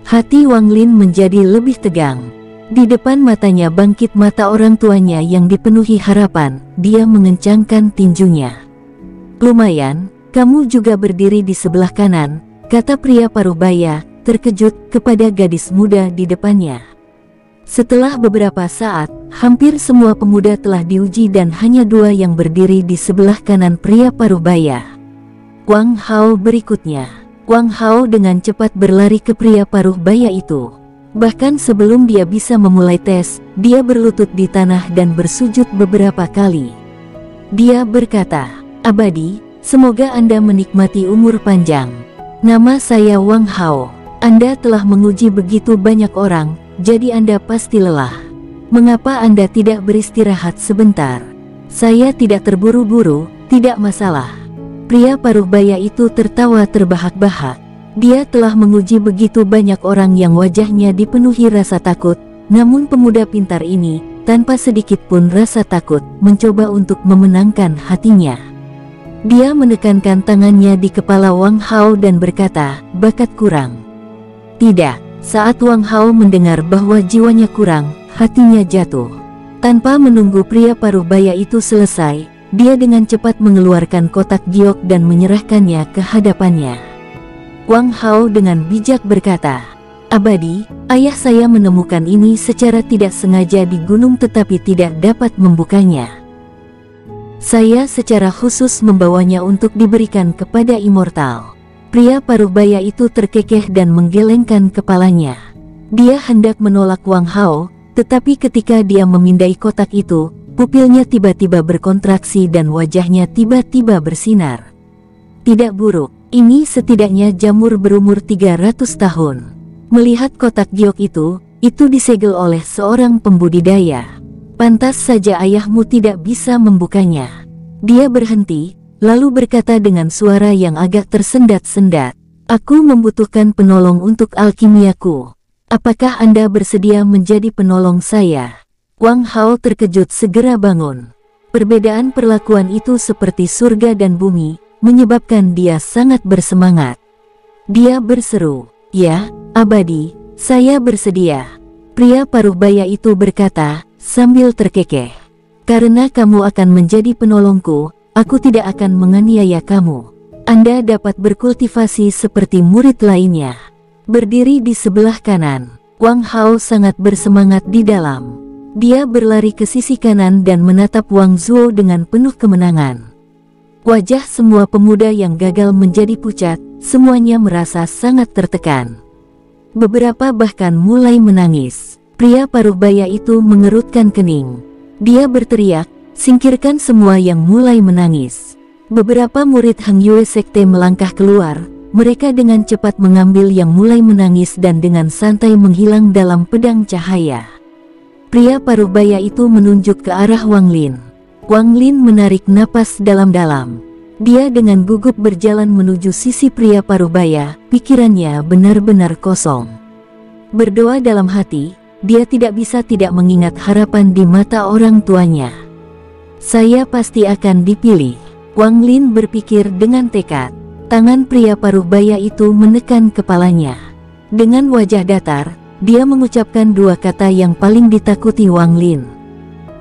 Hati Wang Lin menjadi lebih tegang. Di depan matanya bangkit mata orang tuanya yang dipenuhi harapan, dia mengencangkan tinjunya. "Lumayan, kamu juga berdiri di sebelah kanan," kata pria paruh baya, terkejut kepada gadis muda di depannya. Setelah beberapa saat, hampir semua pemuda telah diuji dan hanya 2 yang berdiri di sebelah kanan pria paruh baya. Wang Hao berikutnya. Wang Hao dengan cepat berlari ke pria paruh baya itu. Bahkan sebelum dia bisa memulai tes, dia berlutut di tanah dan bersujud beberapa kali. Dia berkata, "Abadi, semoga Anda menikmati umur panjang. Nama saya Wang Hao. Anda telah menguji begitu banyak orang, jadi Anda pasti lelah. Mengapa Anda tidak beristirahat sebentar? Saya tidak terburu-buru, tidak masalah." Pria paruh baya itu tertawa terbahak-bahak. Dia telah menguji begitu banyak orang yang wajahnya dipenuhi rasa takut, namun pemuda pintar ini, tanpa sedikit pun rasa takut, mencoba untuk memenangkan hatinya. Dia menekankan tangannya di kepala Wang Hao dan berkata, "Bakat kurang." Tidak, saat Wang Hao mendengar bahwa jiwanya kurang, hatinya jatuh. Tanpa menunggu pria paruh baya itu selesai, dia dengan cepat mengeluarkan kotak giok dan menyerahkannya ke hadapannya. Wang Hao dengan bijak berkata, "Abadi, ayah saya menemukan ini secara tidak sengaja di gunung tetapi tidak dapat membukanya. Saya secara khusus membawanya untuk diberikan kepada immortal." Pria paruh baya itu terkekeh dan menggelengkan kepalanya. Dia hendak menolak Wang Hao, tetapi ketika dia memindai kotak itu, pupilnya tiba-tiba berkontraksi dan wajahnya tiba-tiba bersinar. Tidak buruk, ini setidaknya jamur berumur 300 tahun. Melihat kotak giok itu disegel oleh seorang pembudidaya. Pantas saja ayahmu tidak bisa membukanya. Dia berhenti, lalu berkata dengan suara yang agak tersendat-sendat. Aku membutuhkan penolong untuk alkimiaku. Apakah Anda bersedia menjadi penolong saya? Wang Hao terkejut segera bangun. Perbedaan perlakuan itu seperti surga dan bumi, menyebabkan dia sangat bersemangat. Dia berseru, "Ya, abadi, saya bersedia." Pria paruh baya itu berkata, sambil terkekeh. "Karena kamu akan menjadi penolongku, aku tidak akan menganiaya kamu. Anda dapat berkultivasi seperti murid lainnya." Berdiri di sebelah kanan, Wang Hao sangat bersemangat di dalam. Dia berlari ke sisi kanan dan menatap Wang Zuo dengan penuh kemenangan. Wajah semua pemuda yang gagal menjadi pucat, semuanya merasa sangat tertekan. Beberapa bahkan mulai menangis. Pria paruh baya itu mengerutkan kening. Dia berteriak, "Singkirkan semua yang mulai menangis." Beberapa murid Hang Yue Sekte melangkah keluar. Mereka dengan cepat mengambil yang mulai menangis dan dengan santai menghilang dalam pedang cahaya. Pria paruh baya itu menunjuk ke arah Wang Lin. Wang Lin menarik napas dalam-dalam. Dia dengan gugup berjalan menuju sisi pria paruh baya, pikirannya benar-benar kosong. Berdoa dalam hati, dia tidak bisa tidak mengingat harapan di mata orang tuanya. Saya pasti akan dipilih. Wang Lin berpikir dengan tekad. Tangan pria paruh baya itu menekan kepalanya. Dengan wajah datar, dia mengucapkan dua kata yang paling ditakuti Wang Lin.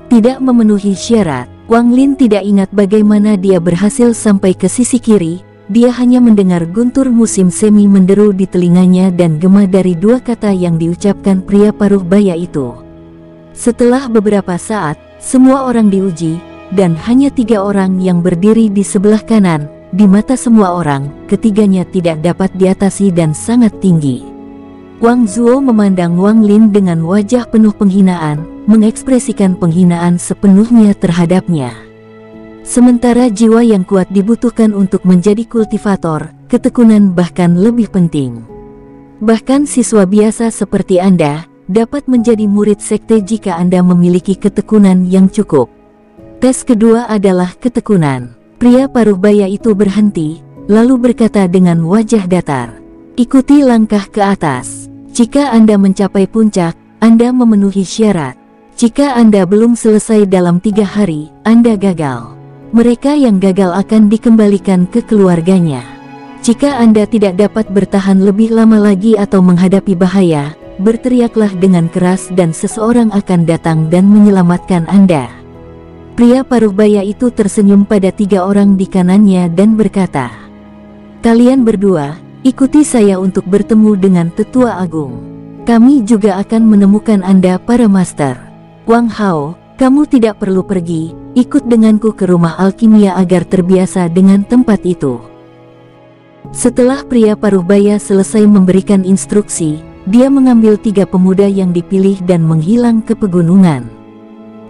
Tidak memenuhi syarat. Wang Lin tidak ingat bagaimana dia berhasil sampai ke sisi kiri. Dia hanya mendengar guntur musim semi menderu di telinganya dan gema dari dua kata yang diucapkan pria paruh baya itu. Setelah beberapa saat, semua orang diuji, dan hanya 3 orang yang berdiri di sebelah kanan. Di mata semua orang, ketiganya tidak dapat diatasi dan sangat tinggi. Wang Zuo memandang Wang Lin dengan wajah penuh penghinaan, mengekspresikan penghinaan sepenuhnya terhadapnya. Sementara jiwa yang kuat dibutuhkan untuk menjadi kultivator, ketekunan bahkan lebih penting. Bahkan siswa biasa seperti Anda, dapat menjadi murid sekte jika Anda memiliki ketekunan yang cukup. Tes kedua adalah ketekunan. Pria paruh baya itu berhenti, lalu berkata dengan wajah datar, "Ikuti langkah ke atas. Jika Anda mencapai puncak, Anda memenuhi syarat. Jika Anda belum selesai dalam 3 hari, Anda gagal. Mereka yang gagal akan dikembalikan ke keluarganya. Jika Anda tidak dapat bertahan lebih lama lagi atau menghadapi bahaya, berteriaklah dengan keras dan seseorang akan datang dan menyelamatkan Anda." Pria paruh baya itu tersenyum pada 3 orang di kanannya dan berkata, "Kalian berdua, ikuti saya untuk bertemu dengan Tetua Agung. Kami juga akan menemukan Anda para master. Wang Hao, kamu tidak perlu pergi, ikut denganku ke rumah alkimia agar terbiasa dengan tempat itu." Setelah pria paruh baya selesai memberikan instruksi, dia mengambil 3 pemuda yang dipilih dan menghilang ke pegunungan.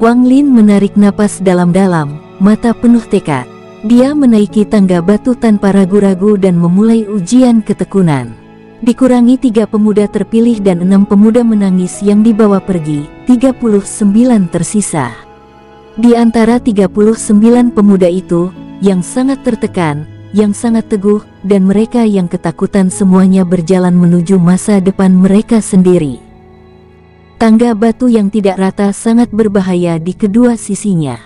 Wang Lin menarik napas dalam-dalam, mata penuh tekad. Dia menaiki tangga batu tanpa ragu-ragu dan memulai ujian ketekunan. Dikurangi 3 pemuda terpilih dan 6 pemuda menangis yang dibawa pergi, 39 tersisa. Di antara 39 pemuda itu, yang sangat tertekan, yang sangat teguh, dan mereka yang ketakutan semuanya berjalan menuju masa depan mereka sendiri. Tangga batu yang tidak rata sangat berbahaya di kedua sisinya.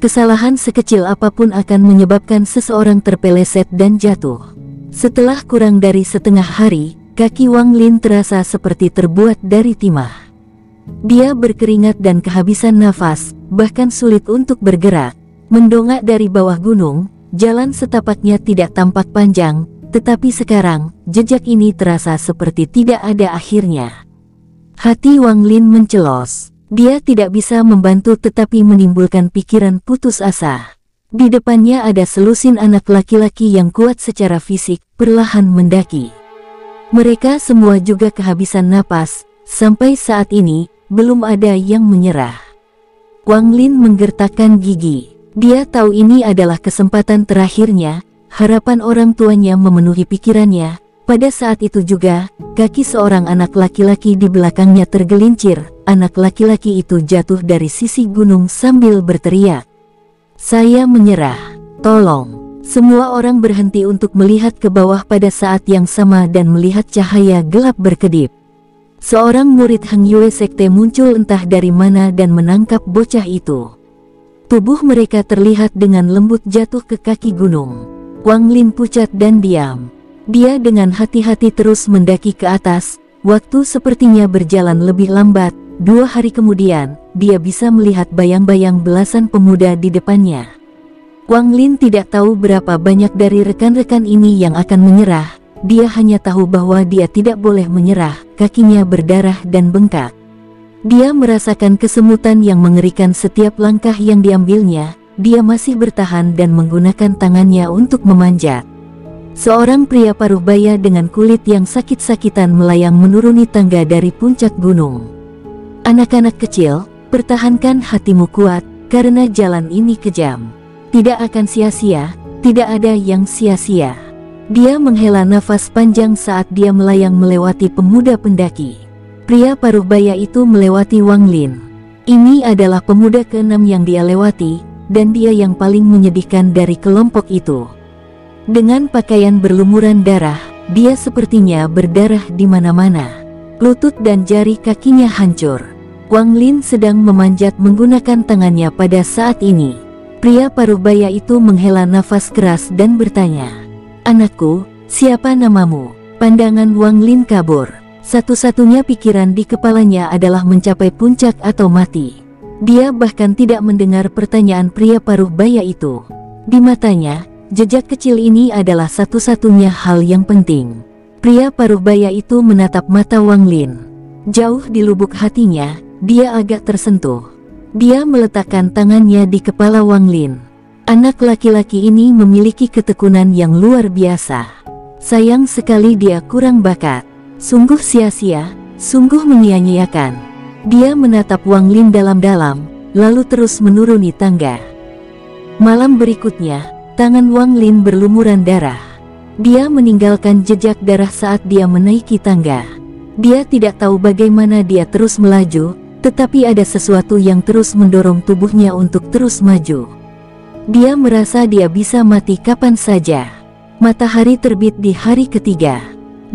Kesalahan sekecil apapun akan menyebabkan seseorang terpeleset dan jatuh. Setelah kurang dari setengah hari, kaki Wang Lin terasa seperti terbuat dari timah. Dia berkeringat dan kehabisan nafas, bahkan sulit untuk bergerak. Mendongak dari bawah gunung, jalan setapaknya tidak tampak panjang, tetapi sekarang, jejak ini terasa seperti tidak ada akhirnya. Hati Wang Lin mencelos. Dia tidak bisa membantu tetapi menimbulkan pikiran putus asa. Di depannya ada selusin anak laki-laki yang kuat secara fisik, perlahan mendaki. Mereka semua juga kehabisan napas, sampai saat ini, belum ada yang menyerah. Wang Lin menggertakkan gigi. Dia tahu ini adalah kesempatan terakhirnya, harapan orang tuanya memenuhi pikirannya, Pada saat itu juga, kaki seorang anak laki-laki di belakangnya tergelincir. Anak laki-laki itu jatuh dari sisi gunung sambil berteriak, "Saya menyerah, tolong." Semua orang berhenti untuk melihat ke bawah pada saat yang sama dan melihat cahaya gelap berkedip. Seorang murid Heng Yue Sekte muncul entah dari mana dan menangkap bocah itu. Tubuh mereka terlihat dengan lembut jatuh ke kaki gunung. Wang Lin pucat dan diam. Dia dengan hati-hati terus mendaki ke atas. Waktu sepertinya berjalan lebih lambat. 2 hari kemudian, dia bisa melihat bayang-bayang belasan pemuda di depannya. Wang Lin tidak tahu berapa banyak dari rekan-rekan ini yang akan menyerah. Dia hanya tahu bahwa dia tidak boleh menyerah. Kakinya berdarah dan bengkak. Dia merasakan kesemutan yang mengerikan setiap langkah yang diambilnya. Dia masih bertahan dan menggunakan tangannya untuk memanjat. Seorang pria paruh baya dengan kulit yang sakit-sakitan melayang menuruni tangga dari puncak gunung. "Anak-anak kecil, pertahankan hatimu kuat, karena jalan ini kejam. Tidak akan sia-sia, tidak ada yang sia-sia." Dia menghela nafas panjang saat dia melayang melewati pemuda pendaki. Pria paruh baya itu melewati Wang Lin. Ini adalah pemuda ke-6 yang dia lewati, dan dia yang paling menyedihkan dari kelompok itu. Dengan pakaian berlumuran darah, dia sepertinya berdarah di mana-mana. Lutut dan jari kakinya hancur. Wang Lin sedang memanjat menggunakan tangannya pada saat ini. Pria paruh baya itu menghela nafas keras dan bertanya, "Anakku, siapa namamu?" Pandangan Wang Lin kabur. Satu-satunya pikiran di kepalanya adalah mencapai puncak atau mati. Dia bahkan tidak mendengar pertanyaan pria paruh baya itu. Di matanya, jejak kecil ini adalah satu-satunya hal yang penting. Pria paruh baya itu menatap mata Wang Lin. Jauh di lubuk hatinya, dia agak tersentuh. Dia meletakkan tangannya di kepala Wang Lin. Anak laki-laki ini memiliki ketekunan yang luar biasa. Sayang sekali dia kurang bakat. Sungguh sia-sia, sungguh menyia-nyiakan. Dia menatap Wang Lin dalam-dalam, lalu terus menuruni tangga. Malam berikutnya, tangan Wang Lin berlumuran darah. Dia meninggalkan jejak darah saat dia menaiki tangga. Dia tidak tahu bagaimana dia terus melaju, tetapi ada sesuatu yang terus mendorong tubuhnya untuk terus maju. Dia merasa dia bisa mati kapan saja. Matahari terbit di hari ketiga.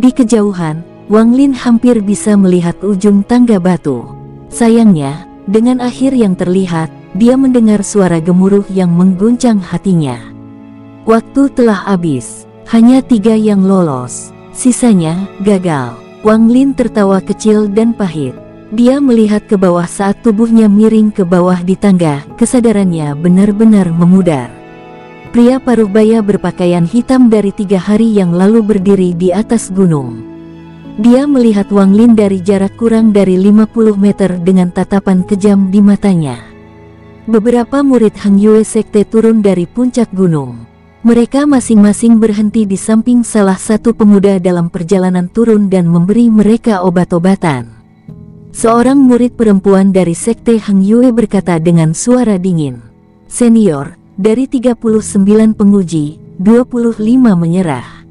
Di kejauhan, Wang Lin hampir bisa melihat ujung tangga batu. Sayangnya, dengan akhir yang terlihat, dia mendengar suara gemuruh yang mengguncang hatinya. Waktu telah habis. Hanya 3 yang lolos. Sisanya, gagal. Wang Lin tertawa kecil dan pahit. Dia melihat ke bawah saat tubuhnya miring ke bawah di tangga. Kesadarannya benar-benar memudar. Pria paruh baya berpakaian hitam dari 3 hari yang lalu berdiri di atas gunung. Dia melihat Wang Lin dari jarak kurang dari 50 meter dengan tatapan kejam di matanya. Beberapa murid Heng Yue Sekte turun dari puncak gunung. Mereka masing-masing berhenti di samping salah satu pemuda dalam perjalanan turun dan memberi mereka obat-obatan. Seorang murid perempuan dari Sekte Heng Yue berkata dengan suara dingin, "Senior, dari 39 penguji, 25 menyerah.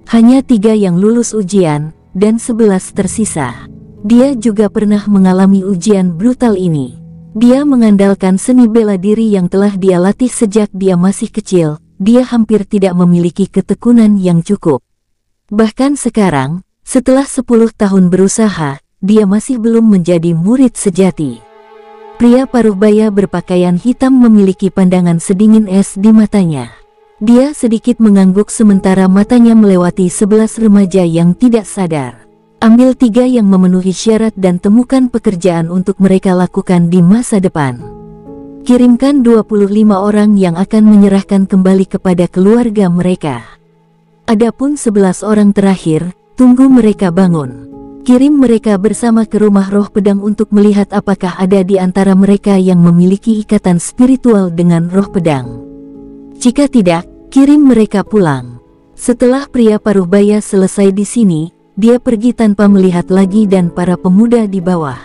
Hanya 3 yang lulus ujian, dan 11 tersisa." Dia juga pernah mengalami ujian brutal ini. Dia mengandalkan seni bela diri yang telah dia latih sejak dia masih kecil. Dia hampir tidak memiliki ketekunan yang cukup. Bahkan sekarang, setelah 10 tahun berusaha, dia masih belum menjadi murid sejati. Pria paruh baya berpakaian hitam memiliki pandangan sedingin es di matanya. Dia sedikit mengangguk sementara matanya melewati 11 remaja yang tidak sadar. Ambil 3 yang memenuhi syarat dan temukan pekerjaan untuk mereka lakukan di masa depan. Kirimkan 25 orang yang akan menyerahkan kembali kepada keluarga mereka. Adapun 11 orang terakhir, tunggu mereka bangun. Kirim mereka bersama ke rumah roh pedang untuk melihat apakah ada di antara mereka yang memiliki ikatan spiritual dengan roh pedang. Jika tidak, kirim mereka pulang. Setelah pria paruh baya selesai di sini, dia pergi tanpa melihat lagi dan para pemuda di bawah.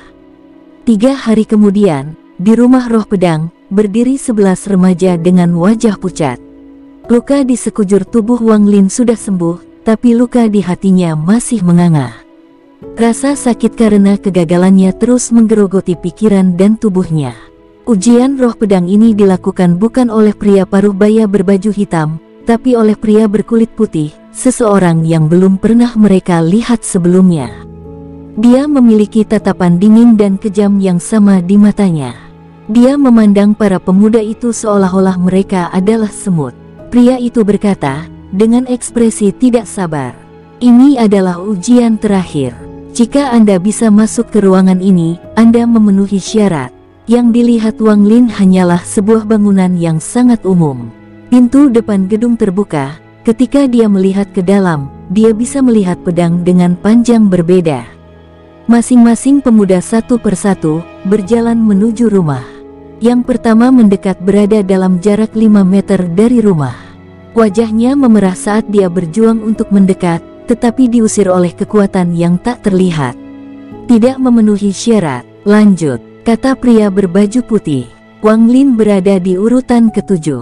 3 hari kemudian, di rumah roh pedang, berdiri 11 remaja dengan wajah pucat. Luka di sekujur tubuh Wang Lin sudah sembuh, tapi luka di hatinya masih menganga. Rasa sakit karena kegagalannya terus menggerogoti pikiran dan tubuhnya. Ujian roh pedang ini dilakukan bukan oleh pria paruh baya berbaju hitam, tapi oleh pria berkulit putih, seseorang yang belum pernah mereka lihat sebelumnya. Dia memiliki tatapan dingin dan kejam yang sama di matanya. Dia memandang para pemuda itu seolah-olah mereka adalah semut. Pria itu berkata, dengan ekspresi tidak sabar, "Ini adalah ujian terakhir. Jika Anda bisa masuk ke ruangan ini, Anda memenuhi syarat." Yang dilihat Wang Lin hanyalah sebuah bangunan yang sangat umum. Pintu depan gedung terbuka. Ketika dia melihat ke dalam, dia bisa melihat pedang dengan panjang berbeda. Masing-masing pemuda satu persatu berjalan menuju rumah. Yang pertama mendekat berada dalam jarak 5 meter dari rumah. Wajahnya memerah saat dia berjuang untuk mendekat, tetapi diusir oleh kekuatan yang tak terlihat. "Tidak memenuhi syarat, lanjut," kata pria berbaju putih. Wang Lin berada di urutan ke-7.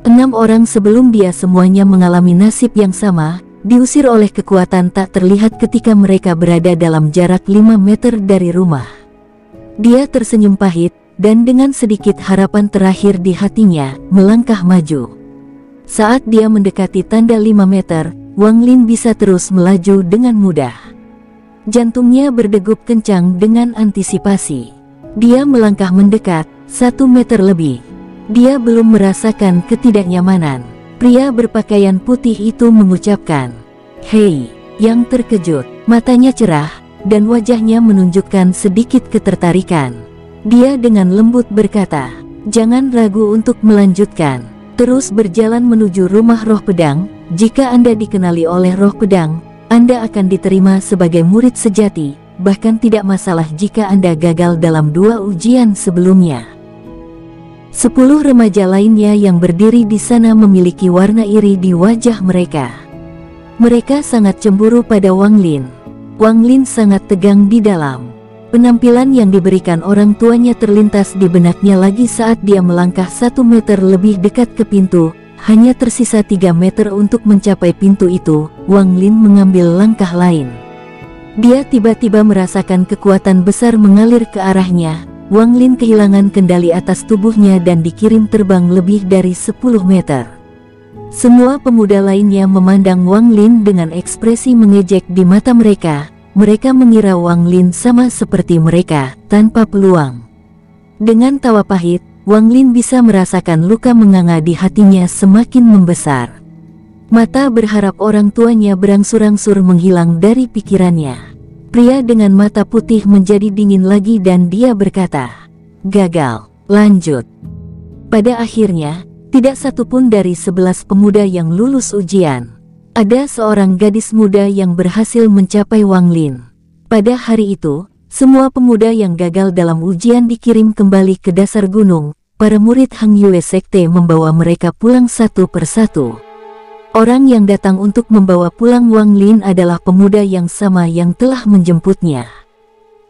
6 orang sebelum dia semuanya mengalami nasib yang sama, diusir oleh kekuatan tak terlihat ketika mereka berada dalam jarak 5 meter dari rumah. Dia tersenyum pahit, dan dengan sedikit harapan terakhir di hatinya, melangkah maju. Saat dia mendekati tanda 5 meter, Wang Lin bisa terus melaju dengan mudah. Jantungnya berdegup kencang dengan antisipasi. Dia melangkah mendekat, 1 meter lebih. Dia belum merasakan ketidaknyamanan. Pria berpakaian putih itu mengucapkan, "Hei," yang terkejut, matanya cerah, dan wajahnya menunjukkan sedikit ketertarikan. Dia dengan lembut berkata, "Jangan ragu untuk melanjutkan. Terus berjalan menuju rumah roh pedang. Jika Anda dikenali oleh roh pedang, Anda akan diterima sebagai murid sejati, bahkan tidak masalah jika Anda gagal dalam 2 ujian sebelumnya." 10 remaja lainnya yang berdiri di sana memiliki warna iri di wajah mereka. Mereka sangat cemburu pada Wang Lin. Wang Lin sangat tegang di dalam. Penampilan yang diberikan orang tuanya terlintas di benaknya lagi saat dia melangkah 1 meter lebih dekat ke pintu. Hanya tersisa 3 meter untuk mencapai pintu itu. Wang Lin mengambil langkah lain. Dia tiba-tiba merasakan kekuatan besar mengalir ke arahnya. Wang Lin kehilangan kendali atas tubuhnya dan dikirim terbang lebih dari 10 meter. Semua pemuda lainnya memandang Wang Lin dengan ekspresi mengejek di mata mereka. Mereka mengira Wang Lin sama seperti mereka, tanpa peluang. Dengan tawa pahit, Wang Lin bisa merasakan luka menganga di hatinya semakin membesar. Mata berharap orang tuanya berangsur-angsur menghilang dari pikirannya. Pria dengan mata putih menjadi dingin lagi dan dia berkata, "Gagal, lanjut." Pada akhirnya, tidak satupun dari 11 pemuda yang lulus ujian. Ada seorang gadis muda yang berhasil mencapai Wang Lin. Pada hari itu, semua pemuda yang gagal dalam ujian dikirim kembali ke dasar gunung. Para murid Hang Yue Sekte membawa mereka pulang satu persatu. Orang yang datang untuk membawa pulang Wang Lin adalah pemuda yang sama yang telah menjemputnya.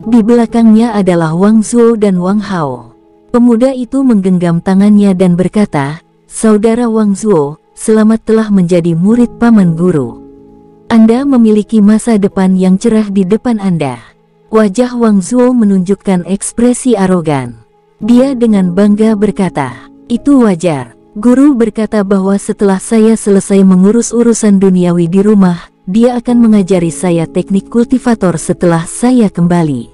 Di belakangnya adalah Wang Zuo dan Wang Hao. Pemuda itu menggenggam tangannya dan berkata, "Saudara Wang Zuo, selamat telah menjadi murid paman guru. Anda memiliki masa depan yang cerah di depan Anda." Wajah Wang Zuo menunjukkan ekspresi arogan. Dia dengan bangga berkata, "Itu wajar. Guru berkata bahwa setelah saya selesai mengurus urusan duniawi di rumah, dia akan mengajari saya teknik kultivator setelah saya kembali."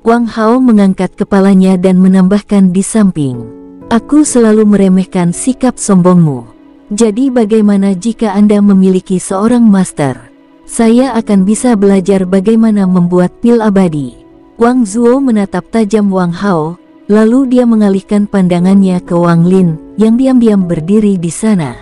Wang Hao mengangkat kepalanya dan menambahkan di samping, "Aku selalu meremehkan sikap sombongmu. Jadi bagaimana jika Anda memiliki seorang master? Saya akan bisa belajar bagaimana membuat pil abadi." Wang Zuo menatap tajam Wang Hao, lalu dia mengalihkan pandangannya ke Wang Lin, yang diam-diam berdiri di sana.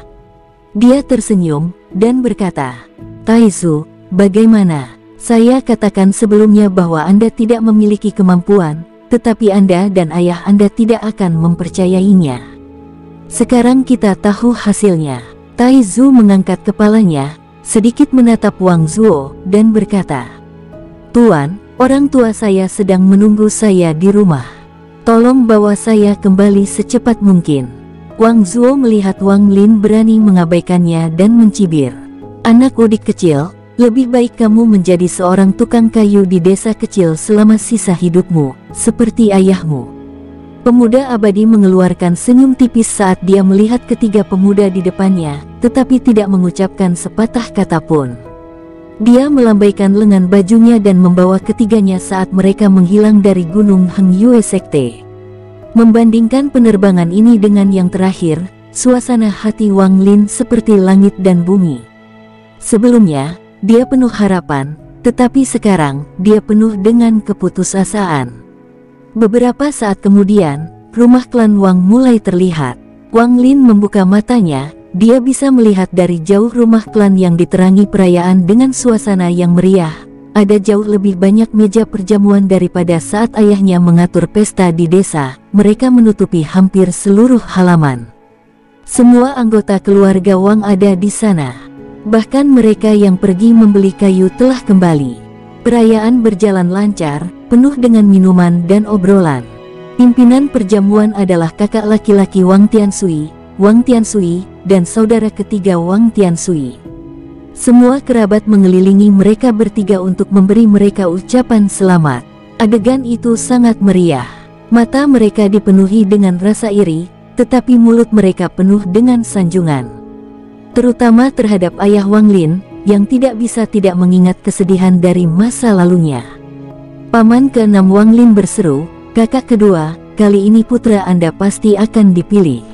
Dia tersenyum, dan berkata, "Taizu, bagaimana? Saya katakan sebelumnya bahwa Anda tidak memiliki kemampuan, tetapi Anda dan ayah Anda tidak akan mempercayainya. Sekarang kita tahu hasilnya." Taizu mengangkat kepalanya, sedikit menatap Wang Zuo, dan berkata, "Tuan, orang tua saya sedang menunggu saya di rumah. Tolong bawa saya kembali secepat mungkin." Wang Zuo melihat Wang Lin berani mengabaikannya dan mencibir. Anak udik kecil, lebih baik kamu menjadi seorang tukang kayu di desa kecil selama sisa hidupmu, seperti ayahmu. Pemuda abadi mengeluarkan senyum tipis saat dia melihat ketiga pemuda di depannya, tetapi tidak mengucapkan sepatah kata pun. Dia melambaikan lengan bajunya dan membawa ketiganya saat mereka menghilang dari Gunung Hengyue Sekte. Membandingkan penerbangan ini dengan yang terakhir, suasana hati Wang Lin seperti langit dan bumi. Sebelumnya, dia penuh harapan, tetapi sekarang, dia penuh dengan keputusasaan. Beberapa saat kemudian, rumah klan Wang mulai terlihat. Wang Lin membuka matanya, dia bisa melihat dari jauh rumah klan yang diterangi perayaan dengan suasana yang meriah. Ada jauh lebih banyak meja perjamuan daripada saat ayahnya mengatur pesta di desa. Mereka menutupi hampir seluruh halaman. Semua anggota keluarga Wang ada di sana. Bahkan mereka yang pergi membeli kayu telah kembali. Perayaan berjalan lancar, penuh dengan minuman dan obrolan. Pimpinan perjamuan adalah kakak laki-laki Wang Tianshui, dan saudara ketiga Wang Tianshui. Semua kerabat mengelilingi mereka bertiga untuk memberi mereka ucapan selamat. Adegan itu sangat meriah. Mata mereka dipenuhi dengan rasa iri, tetapi mulut mereka penuh dengan sanjungan. Terutama terhadap ayah Wang Lin, yang tidak bisa tidak mengingat kesedihan dari masa lalunya. Paman ke-6 Wang Lin berseru, "Kakak kedua, kali ini putra Anda pasti akan dipilih.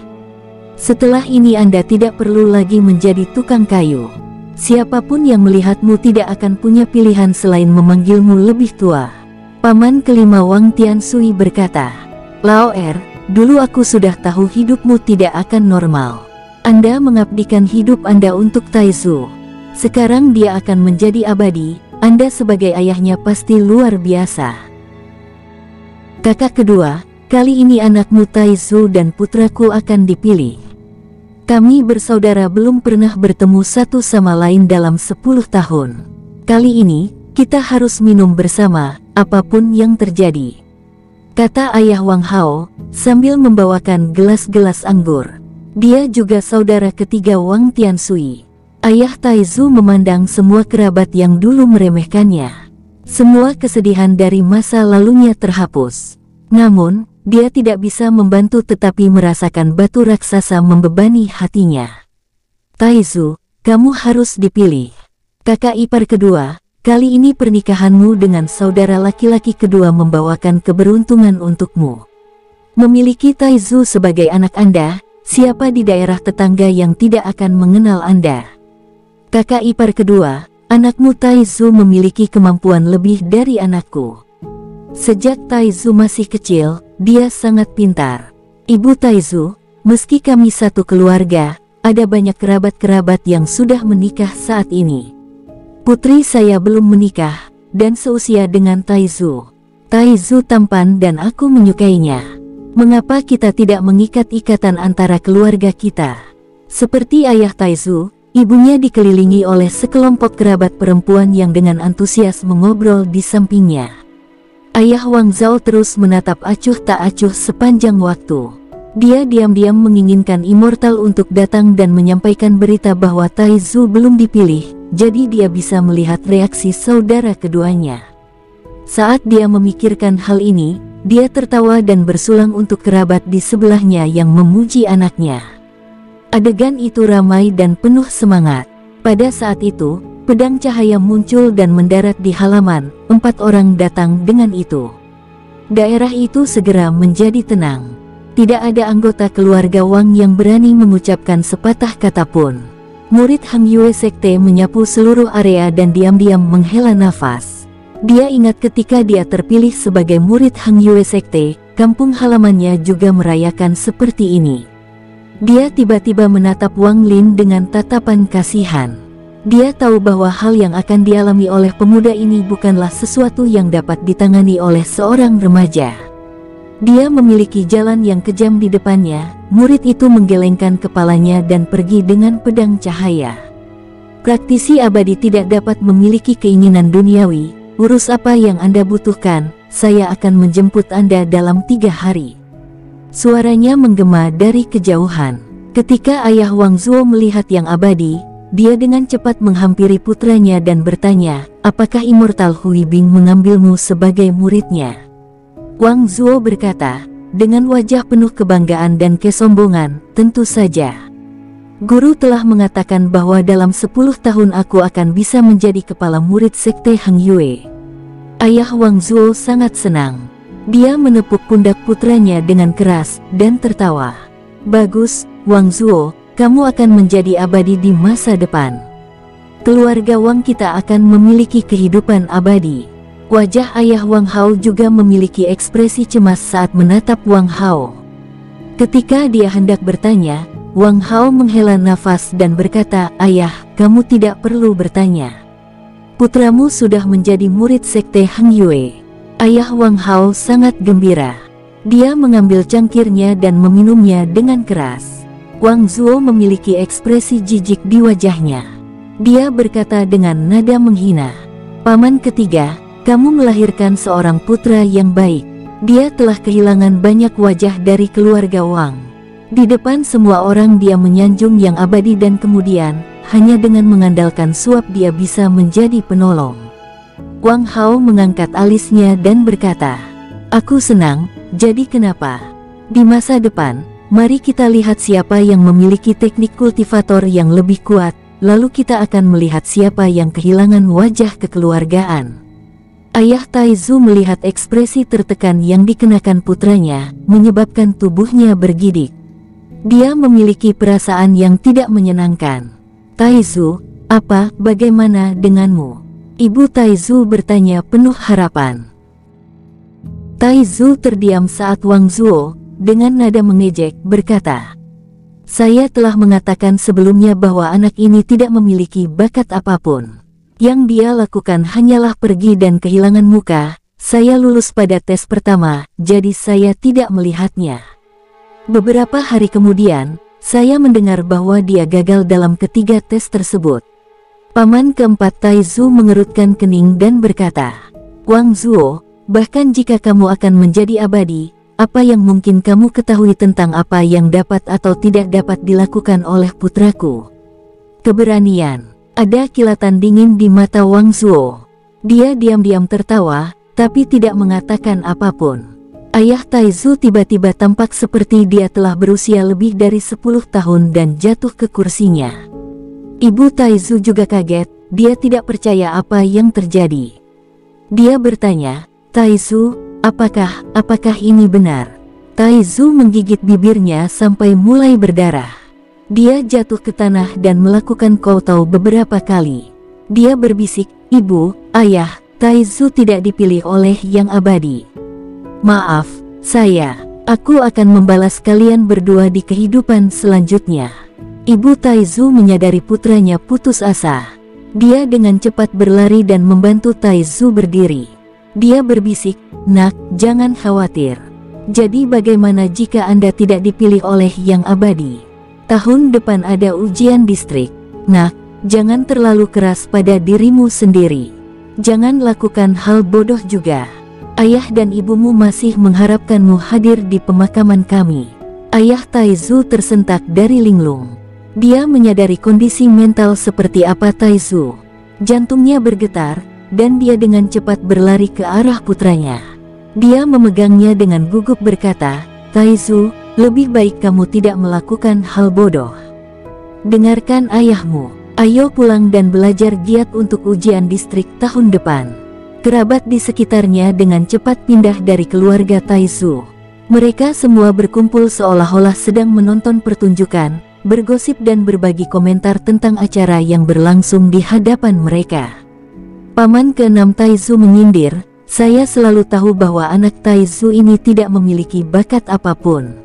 Setelah ini Anda tidak perlu lagi menjadi tukang kayu. Siapapun yang melihatmu tidak akan punya pilihan selain memanggilmu lebih tua." Paman ke-5 Wang Tianshui berkata, "Lao Er, dulu aku sudah tahu hidupmu tidak akan normal. Anda mengabdikan hidup Anda untuk Taizu. Sekarang dia akan menjadi abadi, Anda sebagai ayahnya pasti luar biasa. Kakak kedua, kali ini anakmu Taizu dan putraku akan dipilih. Kami bersaudara belum pernah bertemu satu sama lain dalam 10 tahun. Kali ini, kita harus minum bersama, apapun yang terjadi," kata ayah Wang Hao, sambil membawakan gelas-gelas anggur. Dia juga saudara ketiga Wang Tianshui. Ayah Taizu memandang semua kerabat yang dulu meremehkannya. Semua kesedihan dari masa lalunya terhapus. Namun, dia tidak bisa membantu tetapi merasakan batu raksasa membebani hatinya. "Taizu, kamu harus dipilih. Kakak ipar kedua, kali ini pernikahanmu dengan saudara laki-laki kedua membawakan keberuntungan untukmu. Memiliki Taizu sebagai anak Anda, siapa di daerah tetangga yang tidak akan mengenal Anda? Kakak ipar kedua, anakmu Taizu memiliki kemampuan lebih dari anakku. Sejak Taizu masih kecil, dia sangat pintar. Ibu Taizu, meski kami satu keluarga, ada banyak kerabat-kerabat yang sudah menikah saat ini. Putri saya belum menikah, dan seusia dengan Taizu. Taizu tampan dan aku menyukainya. Mengapa kita tidak mengikat ikatan antara keluarga kita?" Seperti ayah Taizu, ibunya dikelilingi oleh sekelompok kerabat perempuan yang dengan antusias mengobrol di sampingnya. Ayah Wang Zhao terus menatap acuh tak acuh sepanjang waktu. Dia diam-diam menginginkan Immortal untuk datang dan menyampaikan berita bahwa Taizu belum dipilih, jadi dia bisa melihat reaksi saudara keduanya. Saat dia memikirkan hal ini, dia tertawa dan bersulang untuk kerabat di sebelahnya yang memuji anaknya. Adegan itu ramai dan penuh semangat. Pada saat itu, pedang cahaya muncul dan mendarat di halaman. 4 orang datang dengan itu. Daerah itu segera menjadi tenang. Tidak ada anggota keluarga Wang yang berani mengucapkan sepatah kata pun. Murid Hengyue Sekte menyapu seluruh area dan diam-diam menghela nafas. Dia ingat ketika dia terpilih sebagai murid Hengyue Sekte, kampung halamannya juga merayakan seperti ini. Dia tiba-tiba menatap Wang Lin dengan tatapan kasihan. Dia tahu bahwa hal yang akan dialami oleh pemuda ini bukanlah sesuatu yang dapat ditangani oleh seorang remaja. Dia memiliki jalan yang kejam di depannya. Murid itu menggelengkan kepalanya dan pergi dengan pedang cahaya. Praktisi abadi tidak dapat memiliki keinginan duniawi. Urus apa yang Anda butuhkan, saya akan menjemput Anda dalam 3 hari. Suaranya menggema dari kejauhan. Ketika ayah Wang Zuo melihat yang abadi, dia dengan cepat menghampiri putranya dan bertanya, apakah Immortal Hui Bing mengambilmu sebagai muridnya? Wang Zuo berkata, dengan wajah penuh kebanggaan dan kesombongan, tentu saja. Guru telah mengatakan bahwa dalam 10 tahun aku akan bisa menjadi kepala murid sekte Hang Yue. Ayah Wang Zuo sangat senang. Dia menepuk pundak putranya dengan keras dan tertawa. Bagus, Wang Zuo, kamu akan menjadi abadi di masa depan. Keluarga Wang kita akan memiliki kehidupan abadi. Wajah ayah Wang Hao juga memiliki ekspresi cemas saat menatap Wang Hao. Ketika dia hendak bertanya, Wang Hao menghela nafas dan berkata, ayah, kamu tidak perlu bertanya. Putramu sudah menjadi murid sekte Hang Yue. Ayah Wang Hao sangat gembira. Dia mengambil cangkirnya dan meminumnya dengan keras. Wang Zuo memiliki ekspresi jijik di wajahnya. Dia berkata dengan nada menghina, Paman ketiga, kamu melahirkan seorang putra yang baik. Dia telah kehilangan banyak wajah dari keluarga Wang. Di depan semua orang dia menyanjung yang abadi dan kemudian, hanya dengan mengandalkan suap dia bisa menjadi penolong. Wang Hao mengangkat alisnya dan berkata, aku senang, jadi kenapa? Di masa depan, mari kita lihat siapa yang memiliki teknik kultivator yang lebih kuat, lalu kita akan melihat siapa yang kehilangan wajah kekeluargaan. Ayah Taizu melihat ekspresi tertekan yang dikenakan putranya, menyebabkan tubuhnya bergidik. Dia memiliki perasaan yang tidak menyenangkan. Taizu, bagaimana denganmu? Ibu Taizu bertanya penuh harapan. Taizu terdiam saat Wang Zuo, dengan nada mengejek, berkata, saya telah mengatakan sebelumnya bahwa anak ini tidak memiliki bakat apapun. Yang dia lakukan hanyalah pergi dan kehilangan muka. Saya lulus pada tes pertama, jadi saya tidak melihatnya. Beberapa hari kemudian, saya mendengar bahwa dia gagal dalam ketiga tes tersebut. Paman keempat Taizu mengerutkan kening dan berkata, Wang Zuo, bahkan jika kamu akan menjadi abadi, apa yang mungkin kamu ketahui tentang apa yang dapat atau tidak dapat dilakukan oleh putraku? Keberanian. Ada kilatan dingin di mata Wang Zuo. Dia diam-diam tertawa, tapi tidak mengatakan apapun. Ayah Taizu tiba-tiba tampak seperti dia telah berusia lebih dari 10 tahun dan jatuh ke kursinya. Ibu Taizu juga kaget, dia tidak percaya apa yang terjadi. Dia bertanya, Taizu, apakah ini benar? Taizu menggigit bibirnya sampai mulai berdarah. Dia jatuh ke tanah dan melakukan kowtow beberapa kali. Dia berbisik, ibu, ayah, Taizu tidak dipilih oleh yang abadi. Maaf, aku akan membalas kalian berdua di kehidupan selanjutnya. Ibu Taizu menyadari putranya putus asa. Dia dengan cepat berlari dan membantu Taizu berdiri. Dia berbisik, nak, jangan khawatir. Jadi bagaimana jika Anda tidak dipilih oleh yang abadi? Tahun depan ada ujian distrik. Nak, jangan terlalu keras pada dirimu sendiri. Jangan lakukan hal bodoh juga. Ayah dan ibumu masih mengharapkanmu hadir di pemakaman kami. Ayah Taizu tersentak dari linglung. Dia menyadari kondisi mental seperti apa Taizu. Jantungnya bergetar, dan dia dengan cepat berlari ke arah putranya. Dia memegangnya dengan gugup berkata, Taizu, lebih baik kamu tidak melakukan hal bodoh. Dengarkan ayahmu. Ayo pulang dan belajar giat untuk ujian distrik tahun depan. Kerabat di sekitarnya dengan cepat pindah dari keluarga Taizu. Mereka semua berkumpul seolah-olah sedang menonton pertunjukan, bergosip dan berbagi komentar tentang acara yang berlangsung di hadapan mereka. Paman keenam Taizu menyindir, saya selalu tahu bahwa anak Taizu ini tidak memiliki bakat apapun.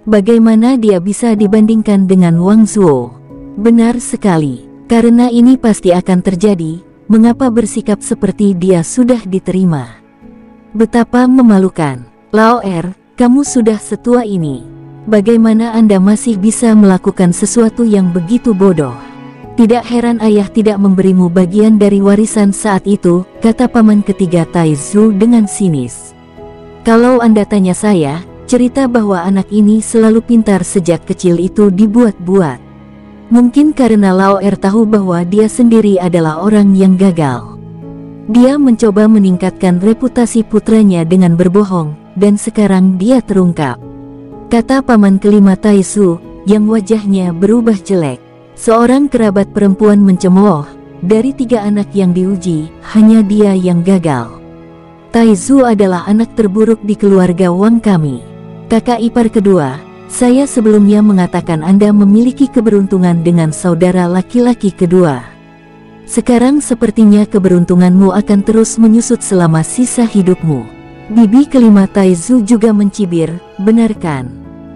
Bagaimana dia bisa dibandingkan dengan Wang Zuo? Benar sekali, karena ini pasti akan terjadi. Mengapa bersikap seperti dia sudah diterima? Betapa memalukan. Lao Er, kamu sudah setua ini. Bagaimana Anda masih bisa melakukan sesuatu yang begitu bodoh? Tidak heran ayah tidak memberimu bagian dari warisan saat itu, kata paman ketiga Taizu dengan sinis. Kalau Anda tanya saya, cerita bahwa anak ini selalu pintar sejak kecil itu dibuat-buat. Mungkin karena Lao Er tahu bahwa dia sendiri adalah orang yang gagal. Dia mencoba meningkatkan reputasi putranya dengan berbohong, dan sekarang dia terungkap. Kata paman kelima Taizu, yang wajahnya berubah jelek. Seorang kerabat perempuan mencemooh, dari 3 anak yang diuji, hanya dia yang gagal. Taizu adalah anak terburuk di keluarga Wang kami. Kakak ipar kedua, saya sebelumnya mengatakan Anda memiliki keberuntungan dengan saudara laki-laki kedua. Sekarang sepertinya keberuntunganmu akan terus menyusut selama sisa hidupmu. Bibi kelima Taizu juga mencibir, benarkan?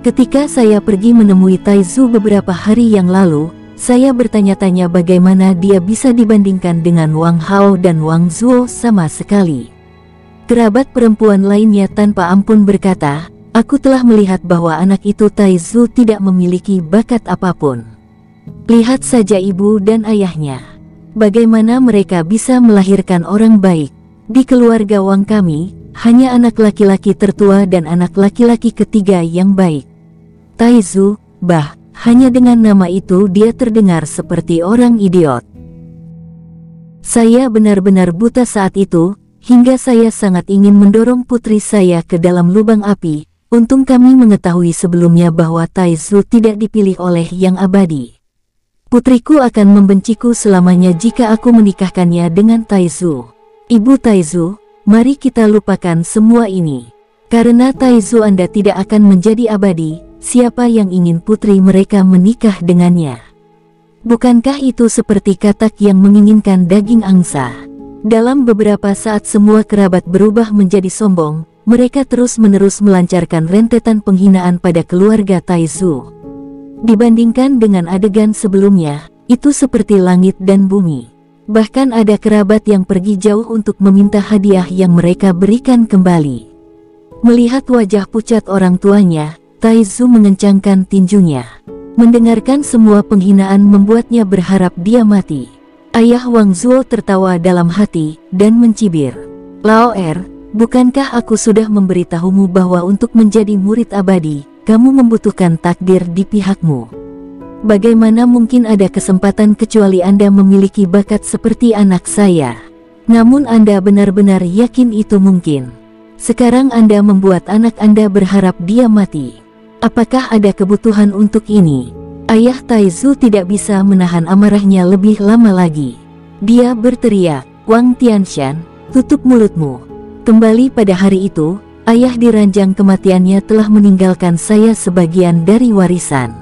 Ketika saya pergi menemui Taizu beberapa hari yang lalu, saya bertanya-tanya bagaimana dia bisa dibandingkan dengan Wang Hao dan Wang Zuo sama sekali. Kerabat perempuan lainnya tanpa ampun berkata, aku telah melihat bahwa anak itu Taizu tidak memiliki bakat apapun. Lihat saja ibu dan ayahnya. Bagaimana mereka bisa melahirkan orang baik? Di keluarga Wang kami, hanya anak laki-laki tertua dan anak laki-laki ketiga yang baik. Taizu, hanya dengan nama itu dia terdengar seperti orang idiot. Saya benar-benar buta saat itu, hingga saya sangat ingin mendorong putri saya ke dalam lubang api. Untung kami mengetahui sebelumnya bahwa Taizu tidak dipilih oleh Yang Abadi. Putriku akan membenciku selamanya jika aku menikahkannya dengan Taizu. Ibu Taizu, mari kita lupakan semua ini. Karena Taizu Anda tidak akan menjadi abadi, siapa yang ingin putri mereka menikah dengannya? Bukankah itu seperti katak yang menginginkan daging angsa? Dalam beberapa saat semua kerabat berubah menjadi sombong, mereka terus-menerus melancarkan rentetan penghinaan pada keluarga Taizu. Dibandingkan dengan adegan sebelumnya, itu seperti langit dan bumi. Bahkan ada kerabat yang pergi jauh untuk meminta hadiah yang mereka berikan kembali. Melihat wajah pucat orang tuanya, Taizu mengencangkan tinjunya. Mendengarkan semua penghinaan membuatnya berharap dia mati. Ayah Wang Zuo tertawa dalam hati, dan mencibir. Lao Er, bukankah aku sudah memberitahumu bahwa untuk menjadi murid abadi, kamu membutuhkan takdir di pihakmu? Bagaimana mungkin ada kesempatan kecuali Anda memiliki bakat seperti anak saya? Namun Anda benar-benar yakin itu mungkin? Sekarang Anda membuat anak Anda berharap dia mati. Apakah ada kebutuhan untuk ini? Ayah Taizu tidak bisa menahan amarahnya lebih lama lagi. Dia berteriak, Wang Tianshan, tutup mulutmu. Kembali pada hari itu, ayah di ranjang kematiannya telah meninggalkan saya sebagian dari warisan.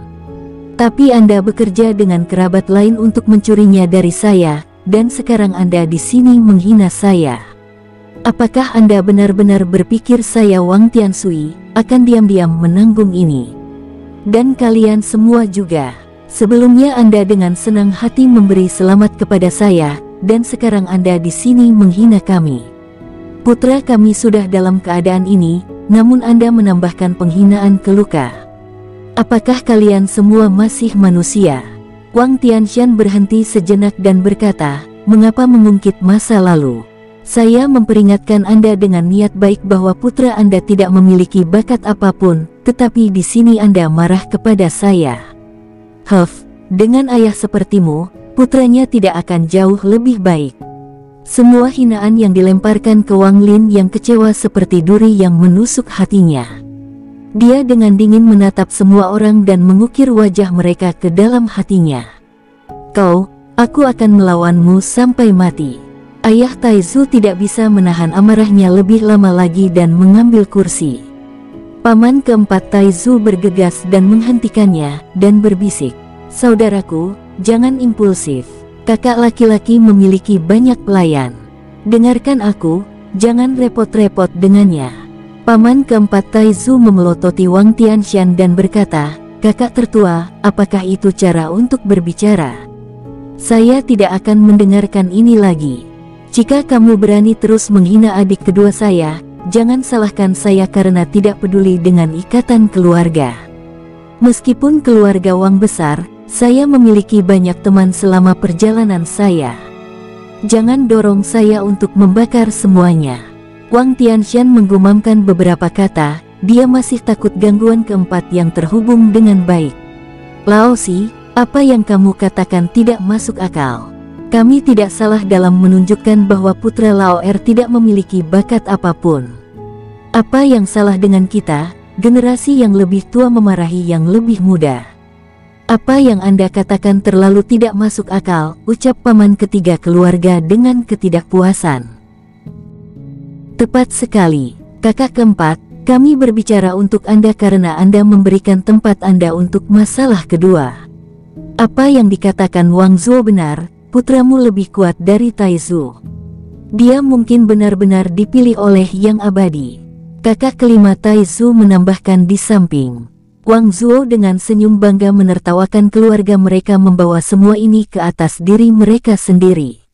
Tapi Anda bekerja dengan kerabat lain untuk mencurinya dari saya, dan sekarang Anda di sini menghina saya. Apakah Anda benar-benar berpikir saya Wang Tianshui akan diam-diam menanggung ini? Dan kalian semua juga. Sebelumnya Anda dengan senang hati memberi selamat kepada saya, dan sekarang Anda di sini menghina kami. Putra kami sudah dalam keadaan ini, namun Anda menambahkan penghinaan ke luka. Apakah kalian semua masih manusia? Wang Tianshan berhenti sejenak dan berkata, mengapa mengungkit masa lalu? Saya memperingatkan Anda dengan niat baik bahwa putra Anda tidak memiliki bakat apapun, tetapi di sini Anda marah kepada saya. Dengan ayah sepertimu, putranya tidak akan jauh lebih baik. Semua hinaan yang dilemparkan ke Wang Lin yang kecewa seperti duri yang menusuk hatinya. Dia dengan dingin menatap semua orang dan mengukir wajah mereka ke dalam hatinya. Aku akan melawanmu sampai mati. Ayah Taizu tidak bisa menahan amarahnya lebih lama lagi dan mengambil kursi. Paman keempat Taizu bergegas dan menghentikannya, dan berbisik, saudaraku, jangan impulsif. Kakak laki-laki memiliki banyak pelayan. Dengarkan aku, jangan repot-repot dengannya. Paman keempat Taizu memelototi Wang Tianshan dan berkata, kakak tertua, apakah itu cara untuk berbicara? Saya tidak akan mendengarkan ini lagi. Jika kamu berani terus menghina adik kedua saya, jangan salahkan saya karena tidak peduli dengan ikatan keluarga. Meskipun keluarga Wang besar, saya memiliki banyak teman selama perjalanan saya. Jangan dorong saya untuk membakar semuanya. Wang Tianshan menggumamkan beberapa kata, dia masih takut gangguan keempat yang terhubung dengan baik. Lao Si, Apa yang kamu katakan tidak masuk akal. Kami tidak salah dalam menunjukkan bahwa putra Laoer tidak memiliki bakat apapun. Apa yang salah dengan kita, generasi yang lebih tua memarahi yang lebih muda? Apa yang Anda katakan terlalu tidak masuk akal, ucap paman ketiga keluarga dengan ketidakpuasan. Tepat sekali, kakak keempat, kami berbicara untuk Anda karena Anda memberikan tempat Anda untuk masalah kedua. Apa yang dikatakan Wang Zuo benar, putramu lebih kuat dari Taizu. Dia mungkin benar-benar dipilih oleh Yang Abadi. Kakak kelima Taizu menambahkan di samping. Wang Zuo dengan senyum bangga menertawakan keluarga mereka membawa semua ini ke atas diri mereka sendiri.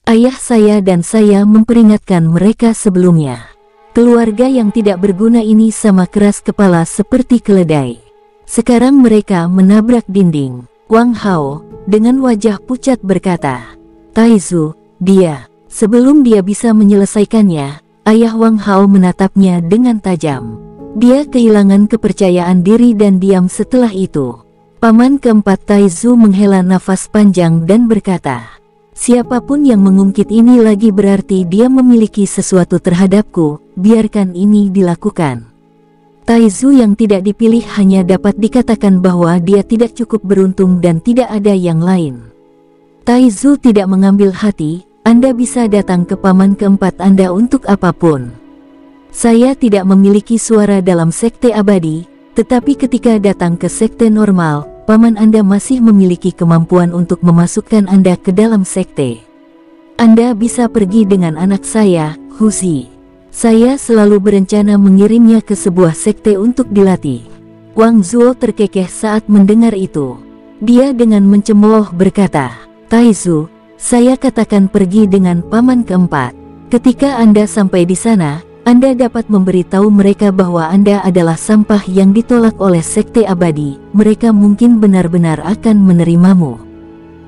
Ayah saya dan saya memperingatkan mereka sebelumnya. Keluarga yang tidak berguna ini sama keras kepala seperti keledai. Sekarang mereka menabrak dinding. Wang Hao, dengan wajah pucat berkata, Taizu, dia. Sebelum dia bisa menyelesaikannya, ayah Wang Hao menatapnya dengan tajam. Dia kehilangan kepercayaan diri dan diam setelah itu. Paman keempat Taizu menghela nafas panjang dan berkata, siapapun yang mengungkit ini lagi berarti dia memiliki sesuatu terhadapku, biarkan ini dilakukan. Taizu yang tidak dipilih hanya dapat dikatakan bahwa dia tidak cukup beruntung dan tidak ada yang lain. Taizu tidak mengambil hati, Anda bisa datang ke paman keempat Anda untuk apapun. Saya tidak memiliki suara dalam sekte abadi, tetapi ketika datang ke sekte normal, paman Anda masih memiliki kemampuan untuk memasukkan Anda ke dalam sekte. Anda bisa pergi dengan anak saya, Huzi. Saya selalu berencana mengirimnya ke sebuah sekte untuk dilatih. Wang Zuo terkekeh saat mendengar itu. Dia dengan mencemooh berkata, Taizu, saya katakan pergi dengan paman keempat. Ketika Anda sampai di sana, Anda dapat memberitahu mereka bahwa Anda adalah sampah yang ditolak oleh sekte abadi. Mereka mungkin benar-benar akan menerimamu.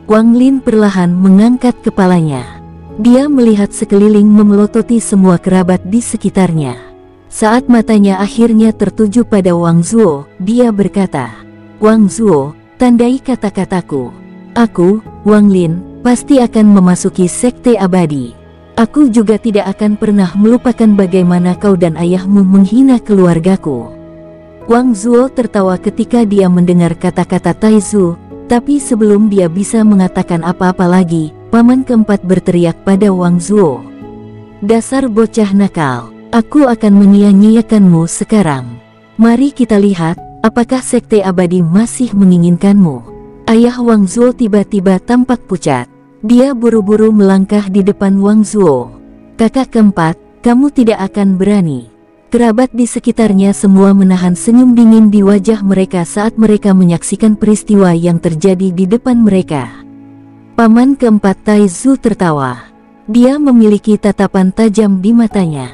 Wang Lin perlahan mengangkat kepalanya. Dia melihat sekeliling memelototi semua kerabat di sekitarnya. Saat matanya akhirnya tertuju pada Wang Zuo, dia berkata, Wang Zuo, tandai kata-kataku. Aku, Wang Lin, pasti akan memasuki sekte abadi. Aku juga tidak akan pernah melupakan bagaimana kau dan ayahmu menghina keluargaku. Wang Zuo tertawa ketika dia mendengar kata-kata Taizu, tapi sebelum dia bisa mengatakan apa-apa lagi, paman keempat berteriak pada Wang Zuo. Dasar bocah nakal, aku akan menyia-nyiakanmu sekarang. Mari kita lihat, apakah sekte abadi masih menginginkanmu. Ayah Wang Zuo tiba-tiba tampak pucat. Dia buru-buru melangkah di depan Wang Zuo. Kakak keempat, kamu tidak akan berani. Kerabat di sekitarnya semua menahan senyum dingin di wajah mereka saat mereka menyaksikan peristiwa yang terjadi di depan mereka. Paman keempat Taizu tertawa. Dia memiliki tatapan tajam di matanya.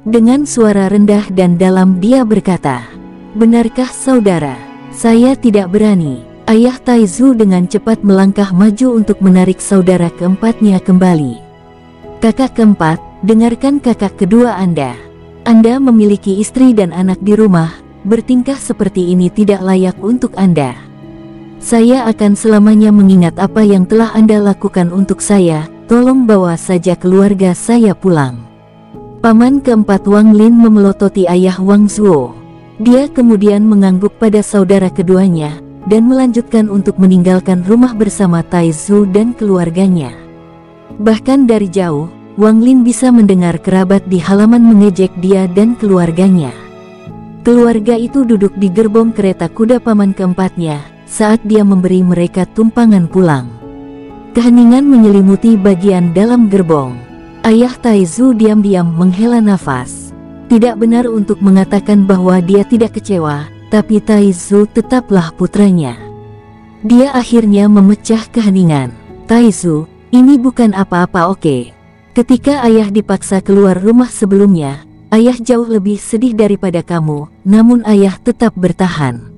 Dengan suara rendah dan dalam dia berkata, benarkah saudara? Saya tidak berani. Ayah Taizu dengan cepat melangkah maju untuk menarik saudara keempatnya kembali. Kakak keempat, dengarkan kakak kedua Anda. Anda memiliki istri dan anak di rumah, bertingkah seperti ini tidak layak untuk Anda. Saya akan selamanya mengingat apa yang telah Anda lakukan untuk saya, tolong bawa saja keluarga saya pulang. Paman keempat Wang Lin memelototi ayah Wang Zuo. Dia kemudian mengangguk pada saudara keduanya, dan melanjutkan untuk meninggalkan rumah bersama Taizu dan keluarganya. Bahkan dari jauh, Wang Lin bisa mendengar kerabat di halaman mengejek dia dan keluarganya. Keluarga itu duduk di gerbong kereta kuda paman keempatnya, saat dia memberi mereka tumpangan pulang. Keheningan menyelimuti bagian dalam gerbong. Ayah Taizu diam-diam menghela nafas. Tidak benar untuk mengatakan bahwa dia tidak kecewa, tapi Taizu tetaplah putranya. Dia akhirnya memecah keheningan. Taizu, ini bukan apa-apa, oke? Ketika ayah dipaksa keluar rumah sebelumnya, ayah jauh lebih sedih daripada kamu, namun ayah tetap bertahan.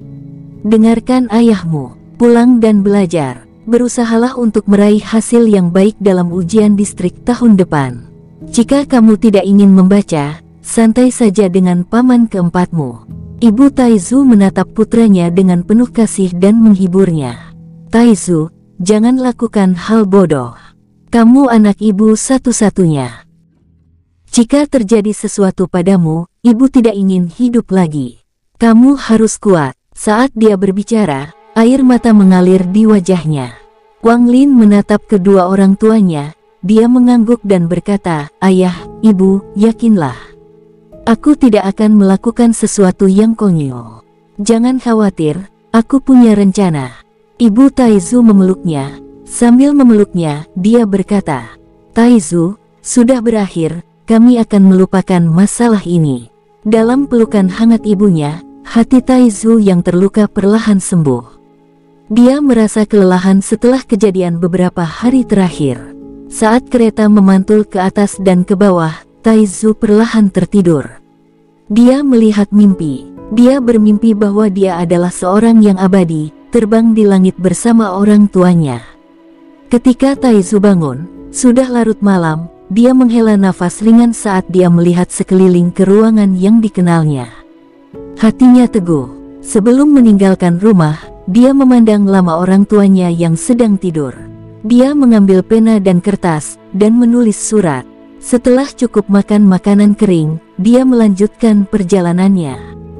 Dengarkan ayahmu, pulang dan belajar. Berusahalah untuk meraih hasil yang baik dalam ujian distrik tahun depan. Jika kamu tidak ingin membaca, santai saja dengan paman keempatmu. Ibu Taizu menatap putranya dengan penuh kasih dan menghiburnya. Taizu, jangan lakukan hal bodoh. Kamu anak ibu satu-satunya. Jika terjadi sesuatu padamu, ibu tidak ingin hidup lagi. Kamu harus kuat. Saat dia berbicara, air mata mengalir di wajahnya. Wang Lin menatap kedua orang tuanya. Dia mengangguk dan berkata, "Ayah, ibu, yakinlah. Aku tidak akan melakukan sesuatu yang konyol. Jangan khawatir, aku punya rencana." Ibu Taizu memeluknya. Sambil memeluknya, dia berkata, "Taizu, sudah berakhir, kami akan melupakan masalah ini." Dalam pelukan hangat ibunya, hati Taizu yang terluka perlahan sembuh. Dia merasa kelelahan setelah kejadian beberapa hari terakhir. Saat kereta memantul ke atas dan ke bawah, Taizu perlahan tertidur. Dia melihat mimpi. Dia bermimpi bahwa dia adalah seorang yang abadi, terbang di langit bersama orang tuanya. Ketika Taizu bangun, sudah larut malam. Dia menghela nafas ringan saat dia melihat sekeliling ke ruangan yang dikenalnya. Hatinya teguh. Sebelum meninggalkan rumah, dia memandang lama orang tuanya yang sedang tidur. Dia mengambil pena dan kertas, dan menulis surat. Setelah cukup makan makanan kering, dia melanjutkan perjalanannya.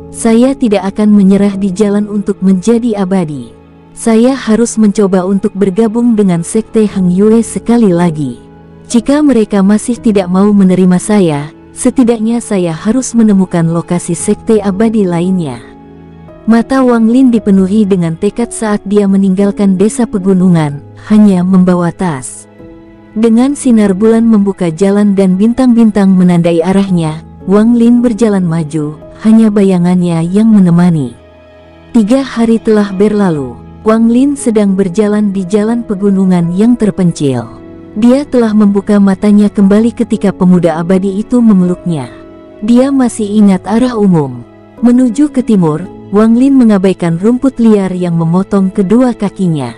"Saya tidak akan menyerah di jalan untuk menjadi abadi. Saya harus mencoba untuk bergabung dengan Sekte Heng Yue sekali lagi. Jika mereka masih tidak mau menerima saya, setidaknya saya harus menemukan lokasi sekte abadi lainnya." Mata Wang Lin dipenuhi dengan tekad saat dia meninggalkan desa pegunungan, hanya membawa tas. Dengan sinar bulan membuka jalan dan bintang-bintang menandai arahnya, Wang Lin berjalan maju, hanya bayangannya yang menemani. 3 hari telah berlalu. Wang Lin sedang berjalan di jalan pegunungan yang terpencil. Dia telah membuka matanya kembali ketika pemuda abadi itu memeluknya. Dia masih ingat arah umum. Menuju ke timur, Wang Lin mengabaikan rumput liar yang memotong kedua kakinya.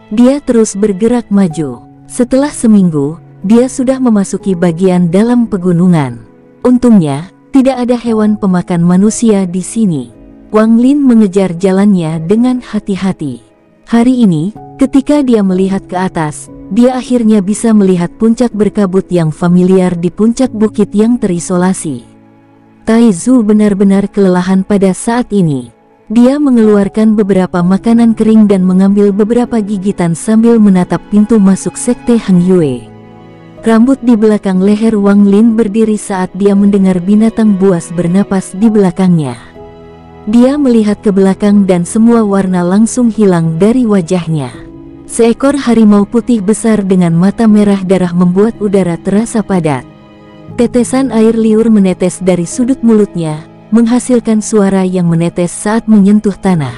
Dia terus bergerak maju. Setelah seminggu, dia sudah memasuki bagian dalam pegunungan. Untungnya, tidak ada hewan pemakan manusia di sini. Wang Lin mengejar jalannya dengan hati-hati. Hari ini, ketika dia melihat ke atas, dia akhirnya bisa melihat puncak berkabut yang familiar di puncak bukit yang terisolasi. Taizu benar-benar kelelahan pada saat ini. Dia mengeluarkan beberapa makanan kering dan mengambil beberapa gigitan sambil menatap pintu masuk Sekte Heng Yue. Rambut di belakang leher Wang Lin berdiri saat dia mendengar binatang buas bernapas di belakangnya. Dia melihat ke belakang dan semua warna langsung hilang dari wajahnya. Seekor harimau putih besar dengan mata merah darah membuat udara terasa padat. Tetesan air liur menetes dari sudut mulutnya, menghasilkan suara yang menetes saat menyentuh tanah.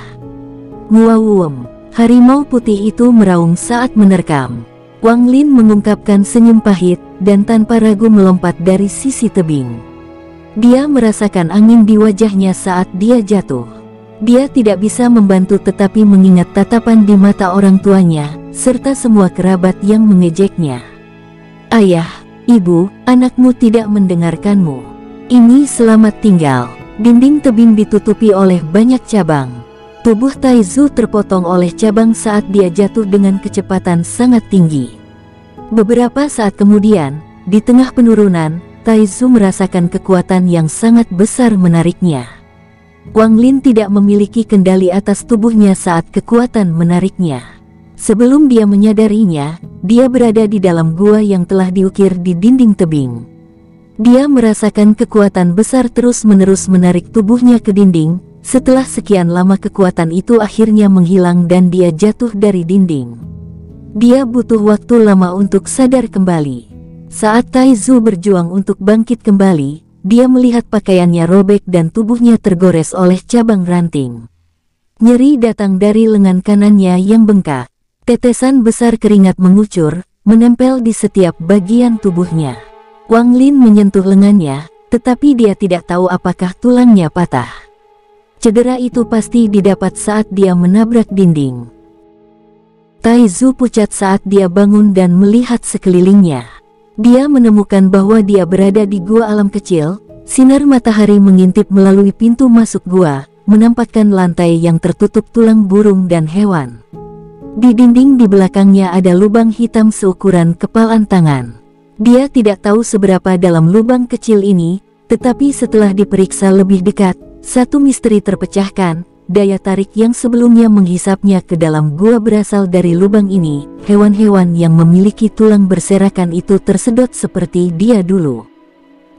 Nguawuem, harimau putih itu meraung saat menerkam. Wang Lin mengungkapkan senyum pahit, dan tanpa ragu melompat dari sisi tebing. Dia merasakan angin di wajahnya saat dia jatuh. Dia tidak bisa membantu tetapi mengingat tatapan di mata orang tuanya, serta semua kerabat yang mengejeknya. "Ayah, ibu, anakmu tidak mendengarkanmu. Ini selamat tinggal." Dinding tebing ditutupi oleh banyak cabang. Tubuh Taizu terpotong oleh cabang saat dia jatuh dengan kecepatan sangat tinggi. Beberapa saat kemudian, di tengah penurunan, Taizu merasakan kekuatan yang sangat besar menariknya. Wang Lin tidak memiliki kendali atas tubuhnya saat kekuatan menariknya. Sebelum dia menyadarinya, dia berada di dalam gua yang telah diukir di dinding tebing. Dia merasakan kekuatan besar terus-menerus menarik tubuhnya ke dinding. Setelah sekian lama kekuatan itu akhirnya menghilang dan dia jatuh dari dinding. Dia butuh waktu lama untuk sadar kembali. Saat Taizu berjuang untuk bangkit kembali, dia melihat pakaiannya robek dan tubuhnya tergores oleh cabang ranting. Nyeri datang dari lengan kanannya yang bengkak. Tetesan besar keringat mengucur, menempel di setiap bagian tubuhnya. Wang Lin menyentuh lengannya, tetapi dia tidak tahu apakah tulangnya patah. Cedera itu pasti didapat saat dia menabrak dinding. Taizu pucat saat dia bangun dan melihat sekelilingnya. Dia menemukan bahwa dia berada di gua alam kecil. Sinar matahari mengintip melalui pintu masuk gua, menampakkan lantai yang tertutup tulang burung dan hewan. Di dinding di belakangnya ada lubang hitam seukuran kepalan tangan. Dia tidak tahu seberapa dalam lubang kecil ini, tetapi setelah diperiksa lebih dekat, satu misteri terpecahkan. Daya tarik yang sebelumnya menghisapnya ke dalam gua berasal dari lubang ini. Hewan-hewan yang memiliki tulang berserakan itu tersedot seperti dia dulu.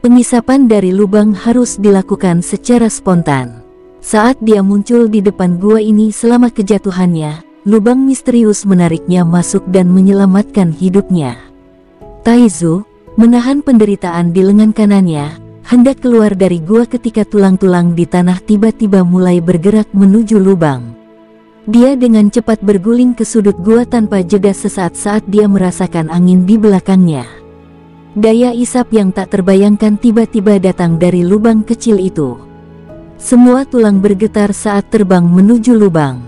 Pengisapan dari lubang harus dilakukan secara spontan. Saat dia muncul di depan gua ini selama kejatuhannya, lubang misterius menariknya masuk dan menyelamatkan hidupnya. Taizu, menahan penderitaan di lengan kanannya, hendak keluar dari gua ketika tulang-tulang di tanah tiba-tiba mulai bergerak menuju lubang. Dia dengan cepat berguling ke sudut gua tanpa jeda sesaat saat dia merasakan angin di belakangnya. Daya isap yang tak terbayangkan tiba-tiba datang dari lubang kecil itu. Semua tulang bergetar saat terbang menuju lubang.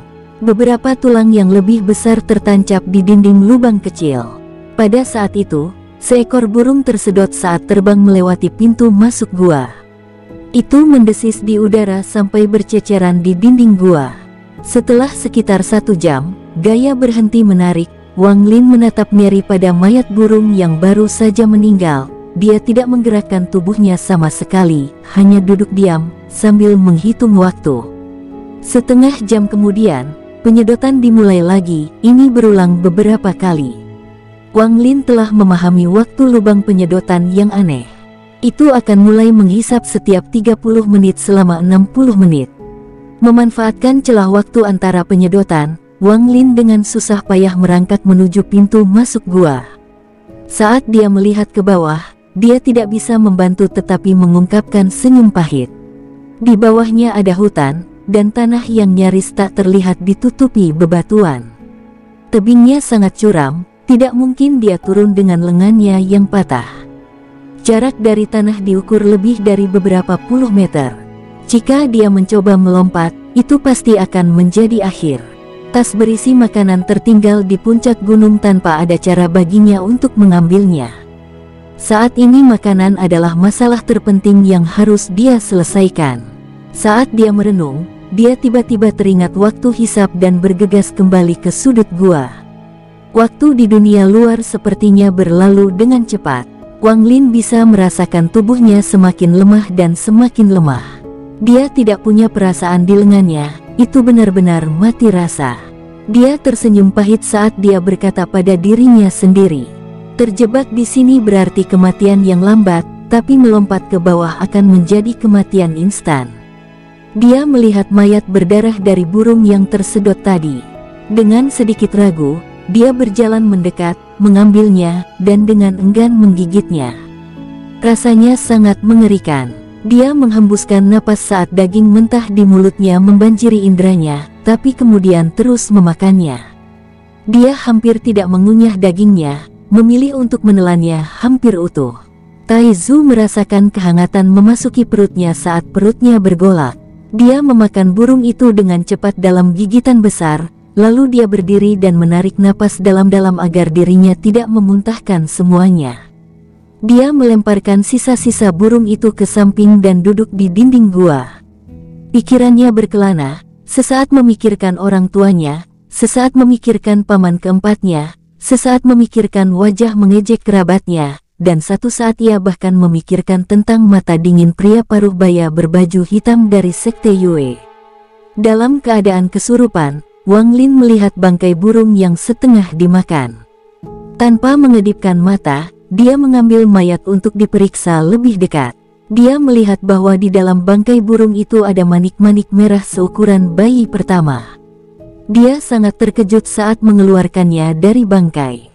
Beberapa tulang yang lebih besar tertancap di dinding lubang kecil. Pada saat itu, seekor burung tersedot saat terbang melewati pintu masuk gua. Itu mendesis di udara sampai berceceran di dinding gua. Setelah sekitar 1 jam, Gaia berhenti menarik. Wang Lin menatap nyeri pada mayat burung yang baru saja meninggal. Dia tidak menggerakkan tubuhnya sama sekali, hanya duduk diam, sambil menghitung waktu. Setengah jam kemudian, penyedotan dimulai lagi, ini berulang beberapa kali. Wang Lin telah memahami waktu lubang penyedotan yang aneh. Itu akan mulai menghisap setiap 30 menit selama 60 menit. Memanfaatkan celah waktu antara penyedotan, Wang Lin dengan susah payah merangkak menuju pintu masuk gua. Saat dia melihat ke bawah, dia tidak bisa membantu tetapi mengungkapkan senyum pahit. Di bawahnya ada hutan, dan tanah yang nyaris tak terlihat ditutupi bebatuan. Tebingnya sangat curam, tidak mungkin dia turun dengan lengannya yang patah. Jarak dari tanah diukur lebih dari beberapa puluh meter. Jika dia mencoba melompat, itu pasti akan menjadi akhir. Tas berisi makanan tertinggal di puncak gunung tanpa ada cara baginya untuk mengambilnya. Saat ini makanan adalah masalah terpenting yang harus dia selesaikan. Saat dia merenung, dia tiba-tiba teringat waktu hisap dan bergegas kembali ke sudut gua. Waktu di dunia luar sepertinya berlalu dengan cepat. Wang Lin bisa merasakan tubuhnya semakin lemah dan semakin lemah. Dia tidak punya perasaan di lengannya, itu benar-benar mati rasa. Dia tersenyum pahit saat dia berkata pada dirinya sendiri, terjebak di sini berarti kematian yang lambat, tapi melompat ke bawah akan menjadi kematian instan. Dia melihat mayat berdarah dari burung yang tersedot tadi. Dengan sedikit ragu, dia berjalan mendekat, mengambilnya, dan dengan enggan menggigitnya. Rasanya sangat mengerikan. Dia menghembuskan napas saat daging mentah di mulutnya membanjiri indranya, tapi kemudian terus memakannya. Dia hampir tidak mengunyah dagingnya, memilih untuk menelannya hampir utuh. Taizu merasakan kehangatan memasuki perutnya saat perutnya bergolak. Dia memakan burung itu dengan cepat dalam gigitan besar, lalu dia berdiri dan menarik napas dalam-dalam agar dirinya tidak memuntahkan semuanya. Dia melemparkan sisa-sisa burung itu ke samping dan duduk di dinding gua. Pikirannya berkelana, sesaat memikirkan orang tuanya, sesaat memikirkan paman keempatnya, sesaat memikirkan wajah mengejek kerabatnya, dan satu saat ia bahkan memikirkan tentang mata dingin pria paruh baya berbaju hitam dari sekte Yue. Dalam keadaan kesurupan, Wang Lin melihat bangkai burung yang setengah dimakan. Tanpa mengedipkan mata, dia mengambil mayat untuk diperiksa lebih dekat. Dia melihat bahwa di dalam bangkai burung itu ada manik-manik merah seukuran bayi pertama. Dia sangat terkejut saat mengeluarkannya dari bangkai.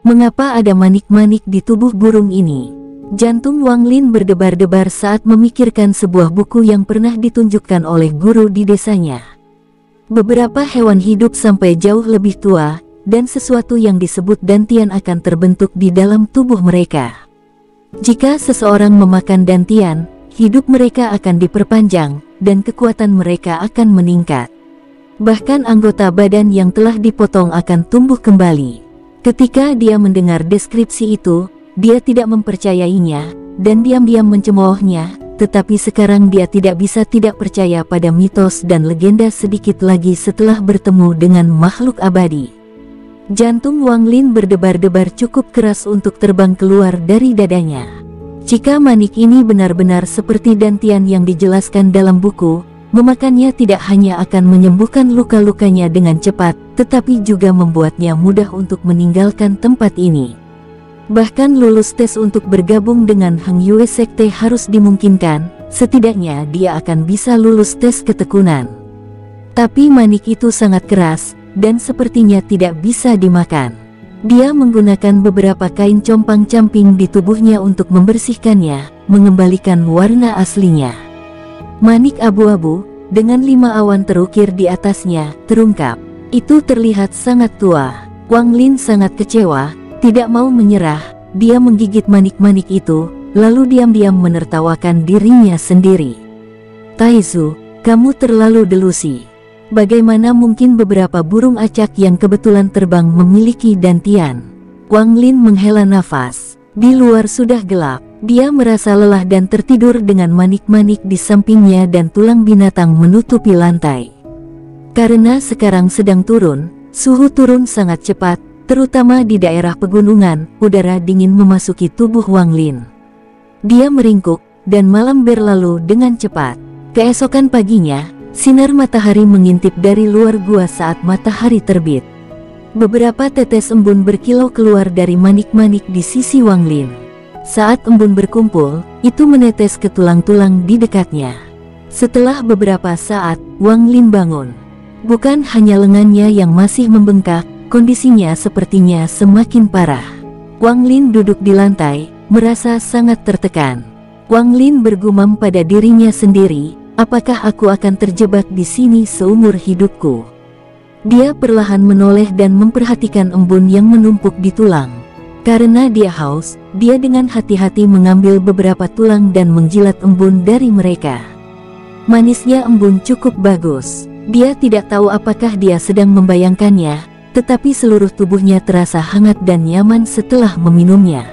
Mengapa ada manik-manik di tubuh burung ini? Jantung Wang Lin berdebar-debar saat memikirkan sebuah buku yang pernah ditunjukkan oleh guru di desanya. Beberapa hewan hidup sampai jauh lebih tua, dan sesuatu yang disebut dantian akan terbentuk di dalam tubuh mereka. Jika seseorang memakan dantian, hidup mereka akan diperpanjang, dan kekuatan mereka akan meningkat. Bahkan anggota badan yang telah dipotong akan tumbuh kembali. Ketika dia mendengar deskripsi itu, dia tidak mempercayainya, dan diam-diam mencemoohnya. tetapi sekarang dia tidak bisa tidak percaya pada mitos dan legenda sedikit lagi setelah bertemu dengan makhluk abadi. Jantung Wang Lin berdebar-debar cukup keras untuk terbang keluar dari dadanya. Jika manik ini benar-benar seperti dantian yang dijelaskan dalam buku, memakannya tidak hanya akan menyembuhkan luka-lukanya dengan cepat, tetapi juga membuatnya mudah untuk meninggalkan tempat ini. Bahkan lulus tes untuk bergabung dengan Heng Yue Sekte harus dimungkinkan, setidaknya dia akan bisa lulus tes ketekunan. Tapi manik itu sangat keras, dan sepertinya tidak bisa dimakan. Dia menggunakan beberapa kain compang-camping di tubuhnya untuk membersihkannya, mengembalikan warna aslinya. Manik abu-abu, dengan 5 awan terukir di atasnya, terungkap. Itu terlihat sangat tua. Wang Lin sangat kecewa, tidak mau menyerah. Dia menggigit manik-manik itu, lalu diam-diam menertawakan dirinya sendiri. Taizu, kamu terlalu delusi. Bagaimana mungkin beberapa burung acak yang kebetulan terbang memiliki dantian? Wang Lin menghela nafas. Di luar sudah gelap. Dia merasa lelah dan tertidur dengan manik-manik di sampingnya dan tulang binatang menutupi lantai. Karena sekarang sedang turun, suhu turun sangat cepat, terutama di daerah pegunungan. Udara dingin memasuki tubuh Wang Lin. Dia meringkuk, dan malam berlalu dengan cepat. Keesokan paginya, sinar matahari mengintip dari luar gua saat matahari terbit. Beberapa tetes embun berkilau keluar dari manik-manik di sisi Wang Lin. Saat embun berkumpul, itu menetes ke tulang-tulang di dekatnya. Setelah beberapa saat, Wang Lin bangun. Bukan hanya lengannya yang masih membengkak, kondisinya sepertinya semakin parah. Wang Lin duduk di lantai, merasa sangat tertekan. Wang Lin bergumam pada dirinya sendiri, apakah aku akan terjebak di sini seumur hidupku? Dia perlahan menoleh dan memperhatikan embun yang menumpuk di tulang. Karena dia haus, dia dengan hati-hati mengambil beberapa tulang dan menjilat embun dari mereka. Manisnya embun cukup bagus. Dia tidak tahu apakah dia sedang membayangkannya, tetapi seluruh tubuhnya terasa hangat dan nyaman setelah meminumnya.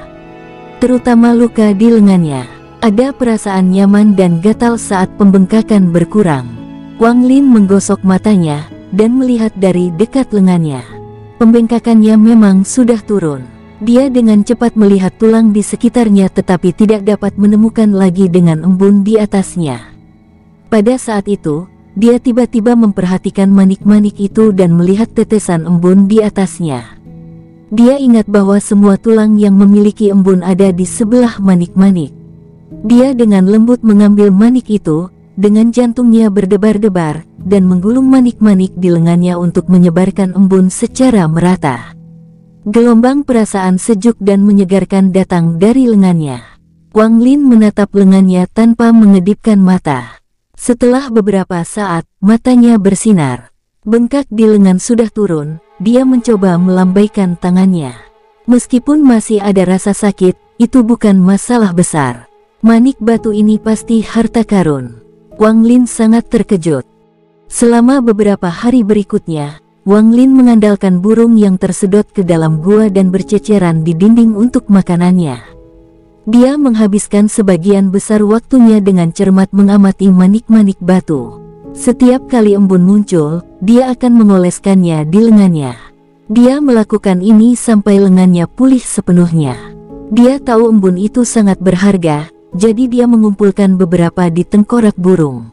Terutama luka di lengannya. Ada perasaan nyaman dan gatal saat pembengkakan berkurang. Wang Lin menggosok matanya, dan melihat dari dekat lengannya. Pembengkakannya memang sudah turun. Dia dengan cepat melihat tulang di sekitarnya tetapi tidak dapat menemukan lagi dengan embun di atasnya. Pada saat itu, dia tiba-tiba memperhatikan manik-manik itu dan melihat tetesan embun di atasnya. Dia ingat bahwa semua tulang yang memiliki embun ada di sebelah manik-manik. Dia dengan lembut mengambil manik itu, dengan jantungnya berdebar-debar, dan menggulung manik-manik di lengannya untuk menyebarkan embun secara merata. Gelombang perasaan sejuk dan menyegarkan datang dari lengannya. Wang Lin menatap lengannya tanpa mengedipkan mata. Setelah beberapa saat, matanya bersinar. Bengkak di lengan sudah turun, dia mencoba melambaikan tangannya. Meskipun masih ada rasa sakit, itu bukan masalah besar. Manik batu ini pasti harta karun. Wang Lin sangat terkejut. Selama beberapa hari berikutnya, Wang Lin mengandalkan burung yang tersedot ke dalam gua dan berceceran di dinding untuk makanannya. Dia menghabiskan sebagian besar waktunya dengan cermat mengamati manik-manik batu. Setiap kali embun muncul, dia akan mengoleskannya di lengannya. Dia melakukan ini sampai lengannya pulih sepenuhnya. Dia tahu embun itu sangat berharga, jadi dia mengumpulkan beberapa di tengkorak burung.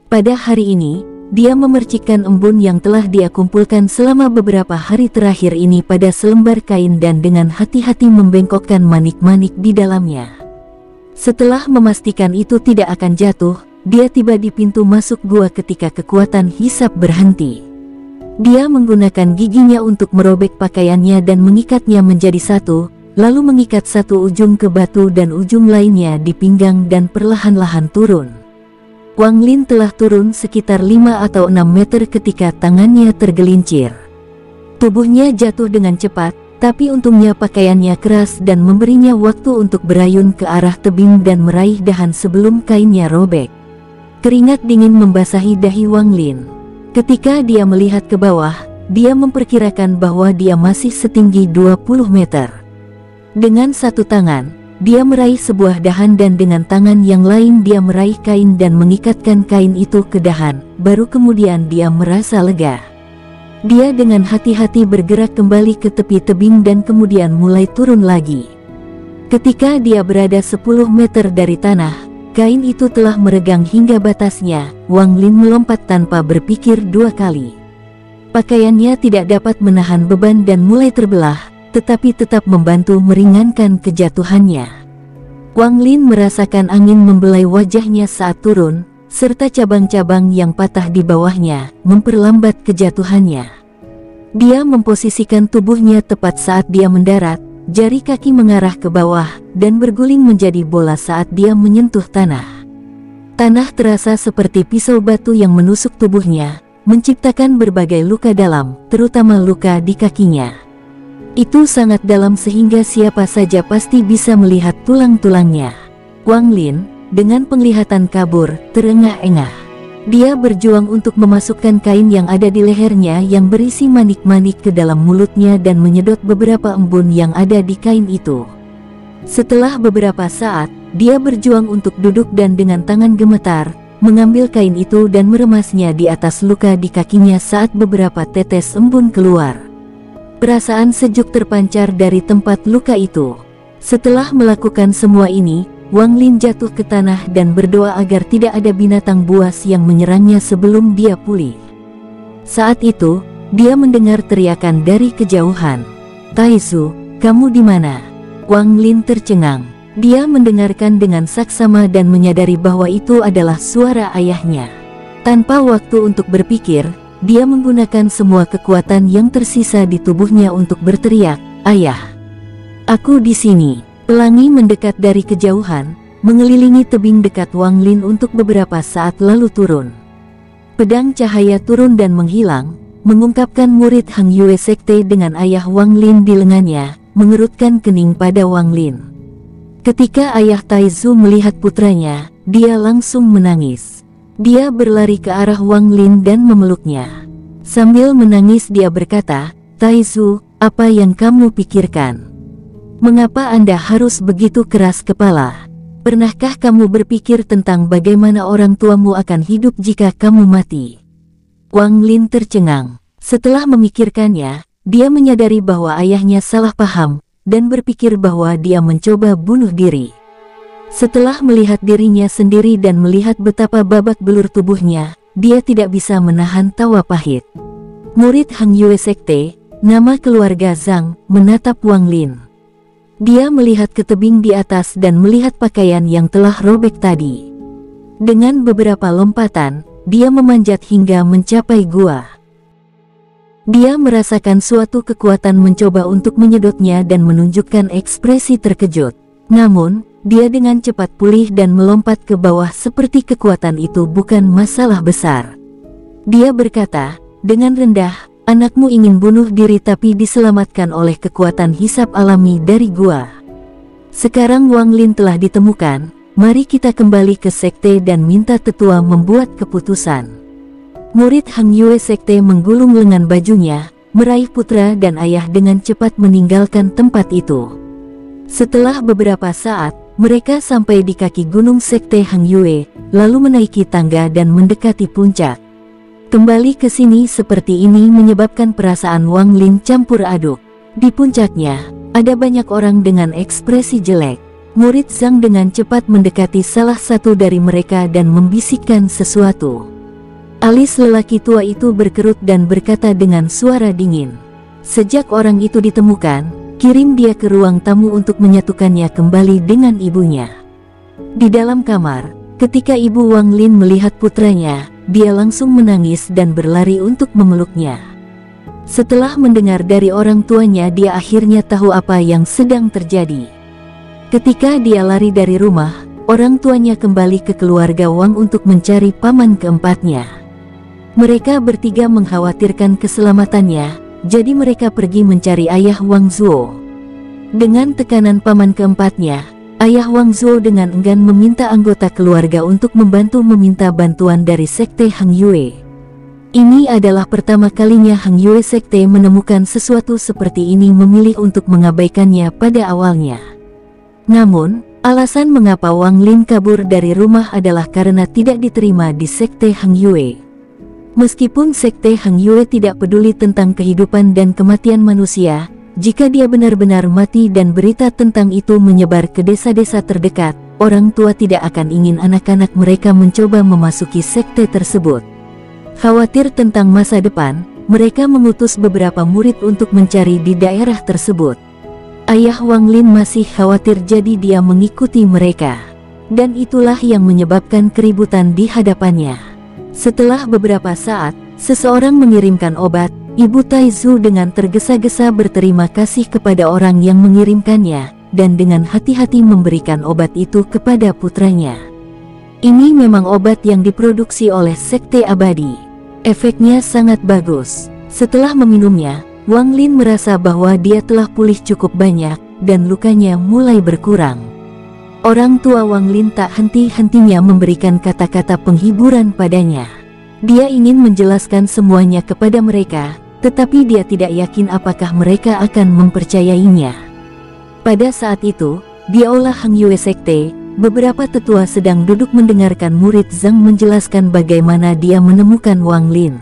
Pada hari ini, dia memercikkan embun yang telah dia kumpulkan selama beberapa hari terakhir ini pada selembar kain dan dengan hati-hati membengkokkan manik-manik di dalamnya. Setelah memastikan itu tidak akan jatuh, dia tiba di pintu masuk gua ketika kekuatan hisap berhenti. Dia menggunakan giginya untuk merobek pakaiannya dan mengikatnya menjadi satu, lalu mengikat satu ujung ke batu dan ujung lainnya di pinggang dan perlahan-lahan turun. Wang Lin telah turun sekitar 5 atau 6 meter ketika tangannya tergelincir. Tubuhnya jatuh dengan cepat, tapi untungnya pakaiannya keras dan memberinya waktu untuk berayun ke arah tebing dan meraih dahan sebelum kainnya robek. Keringat dingin membasahi dahi Wang Lin. Ketika dia melihat ke bawah, dia memperkirakan bahwa dia masih setinggi 20 meter. Dengan satu tangan, dia meraih sebuah dahan dan dengan tangan yang lain dia meraih kain dan mengikatkan kain itu ke dahan. Baru kemudian dia merasa lega. Dia dengan hati-hati bergerak kembali ke tepi tebing dan kemudian mulai turun lagi. Ketika dia berada 10 meter dari tanah, kain itu telah meregang hingga batasnya. Wang Lin melompat tanpa berpikir 2 kali. Pakaiannya tidak dapat menahan beban dan mulai terbelah, tetapi tetap membantu meringankan kejatuhannya. Wang Lin merasakan angin membelai wajahnya saat turun, serta cabang-cabang yang patah di bawahnya, memperlambat kejatuhannya. Dia memposisikan tubuhnya tepat saat dia mendarat, jari kaki mengarah ke bawah, dan berguling menjadi bola saat dia menyentuh tanah. Tanah terasa seperti pisau batu yang menusuk tubuhnya, menciptakan berbagai luka dalam, terutama luka di kakinya. Itu sangat dalam sehingga siapa saja pasti bisa melihat tulang-tulangnya. Wang Lin, dengan penglihatan kabur, terengah-engah. Dia berjuang untuk memasukkan kain yang ada di lehernya yang berisi manik-manik ke dalam mulutnya dan menyedot beberapa embun yang ada di kain itu. Setelah beberapa saat, dia berjuang untuk duduk dan dengan tangan gemetar, mengambil kain itu dan meremasnya di atas luka di kakinya saat beberapa tetes embun keluar. Perasaan sejuk terpancar dari tempat luka itu. Setelah melakukan semua ini, Wang Lin jatuh ke tanah dan berdoa agar tidak ada binatang buas yang menyerangnya sebelum dia pulih. Saat itu, dia mendengar teriakan dari kejauhan. "Taizu, kamu di mana?" Wang Lin tercengang. Dia mendengarkan dengan saksama dan menyadari bahwa itu adalah suara ayahnya. Tanpa waktu untuk berpikir, dia menggunakan semua kekuatan yang tersisa di tubuhnya untuk berteriak, "Ayah, aku di sini." Pelangi mendekat dari kejauhan, mengelilingi tebing dekat Wang Lin untuk beberapa saat lalu turun. Pedang cahaya turun dan menghilang, mengungkapkan murid Hang Yue Sekte dengan ayah Wang Lin di lengannya, mengerutkan kening pada Wang Lin. Ketika ayah Taizu melihat putranya, dia langsung menangis. Dia berlari ke arah Wang Lin dan memeluknya. Sambil menangis dia berkata, "Taizu, apa yang kamu pikirkan? Mengapa Anda harus begitu keras kepala? Pernahkah kamu berpikir tentang bagaimana orang tuamu akan hidup jika kamu mati?" Wang Lin tercengang. Setelah memikirkannya, dia menyadari bahwa ayahnya salah paham, dan berpikir bahwa dia mencoba bunuh diri. Setelah melihat dirinya sendiri dan melihat betapa babak belur tubuhnya, dia tidak bisa menahan tawa pahit. Murid Hang Yue Sekte, nama keluarga Zhang, menatap Wang Lin. Dia melihat ke tebing di atas dan melihat pakaian yang telah robek tadi. Dengan beberapa lompatan, dia memanjat hingga mencapai gua. Dia merasakan suatu kekuatan mencoba untuk menyedotnya dan menunjukkan ekspresi terkejut. Namun, dia dengan cepat pulih dan melompat ke bawah seperti kekuatan itu bukan masalah besar. Dia berkata, dengan rendah, "Anakmu ingin bunuh diri tapi diselamatkan oleh kekuatan hisab alami dari gua. Sekarang Wang Lin telah ditemukan, mari kita kembali ke sekte dan minta tetua membuat keputusan." Murid Hang Yue Sekte menggulung lengan bajunya, meraih putra dan ayah dengan cepat meninggalkan tempat itu. Setelah beberapa saat, mereka sampai di kaki gunung sekte Hang Yue, lalu menaiki tangga dan mendekati puncak. Kembali ke sini seperti ini menyebabkan perasaan Wang Lin campur aduk. Di puncaknya, ada banyak orang dengan ekspresi jelek. Murid Zhang dengan cepat mendekati salah satu dari mereka dan membisikkan sesuatu. Alis lelaki tua itu berkerut dan berkata dengan suara dingin, "Sejak orang itu ditemukan, kirim dia ke ruang tamu untuk menyatukannya kembali dengan ibunya." Di dalam kamar, ketika ibu Wang Lin melihat putranya, dia langsung menangis dan berlari untuk memeluknya. Setelah mendengar dari orang tuanya, dia akhirnya tahu apa yang sedang terjadi. Ketika dia lari dari rumah, orang tuanya kembali ke keluarga Wang untuk mencari paman keempatnya. Mereka bertiga mengkhawatirkan keselamatannya, jadi mereka pergi mencari ayah Wang Zuo. Dengan tekanan paman keempatnya, ayah Wang Zuo dengan enggan meminta anggota keluarga untuk membantu meminta bantuan dari sekte Hang Yue. Ini adalah pertama kalinya Hang Yue Sekte menemukan sesuatu seperti ini, memilih untuk mengabaikannya pada awalnya. Namun, alasan mengapa Wang Lin kabur dari rumah adalah karena tidak diterima di Sekte Hang Yue. Meskipun Sekte Hang Yue tidak peduli tentang kehidupan dan kematian manusia, jika dia benar-benar mati dan berita tentang itu menyebar ke desa-desa terdekat, orang tua tidak akan ingin anak-anak mereka mencoba memasuki sekte tersebut. Khawatir tentang masa depan, mereka mengutus beberapa murid untuk mencari di daerah tersebut. Ayah Wang Lin masih khawatir, jadi dia mengikuti mereka. Dan itulah yang menyebabkan keributan di hadapannya. Setelah beberapa saat, seseorang mengirimkan obat. Ibu Taizu dengan tergesa-gesa berterima kasih kepada orang yang mengirimkannya, dan dengan hati-hati memberikan obat itu kepada putranya. Ini memang obat yang diproduksi oleh Sekte Abadi. Efeknya sangat bagus. Setelah meminumnya, Wang Lin merasa bahwa dia telah pulih cukup banyak, dan lukanya mulai berkurang. Orang tua Wang Lin tak henti-hentinya memberikan kata-kata penghiburan padanya. Dia ingin menjelaskan semuanya kepada mereka, tetapi dia tidak yakin apakah mereka akan mempercayainya. Pada saat itu, di Aula Hang Yue Sekte, beberapa tetua sedang duduk mendengarkan murid Zhang menjelaskan bagaimana dia menemukan Wang Lin.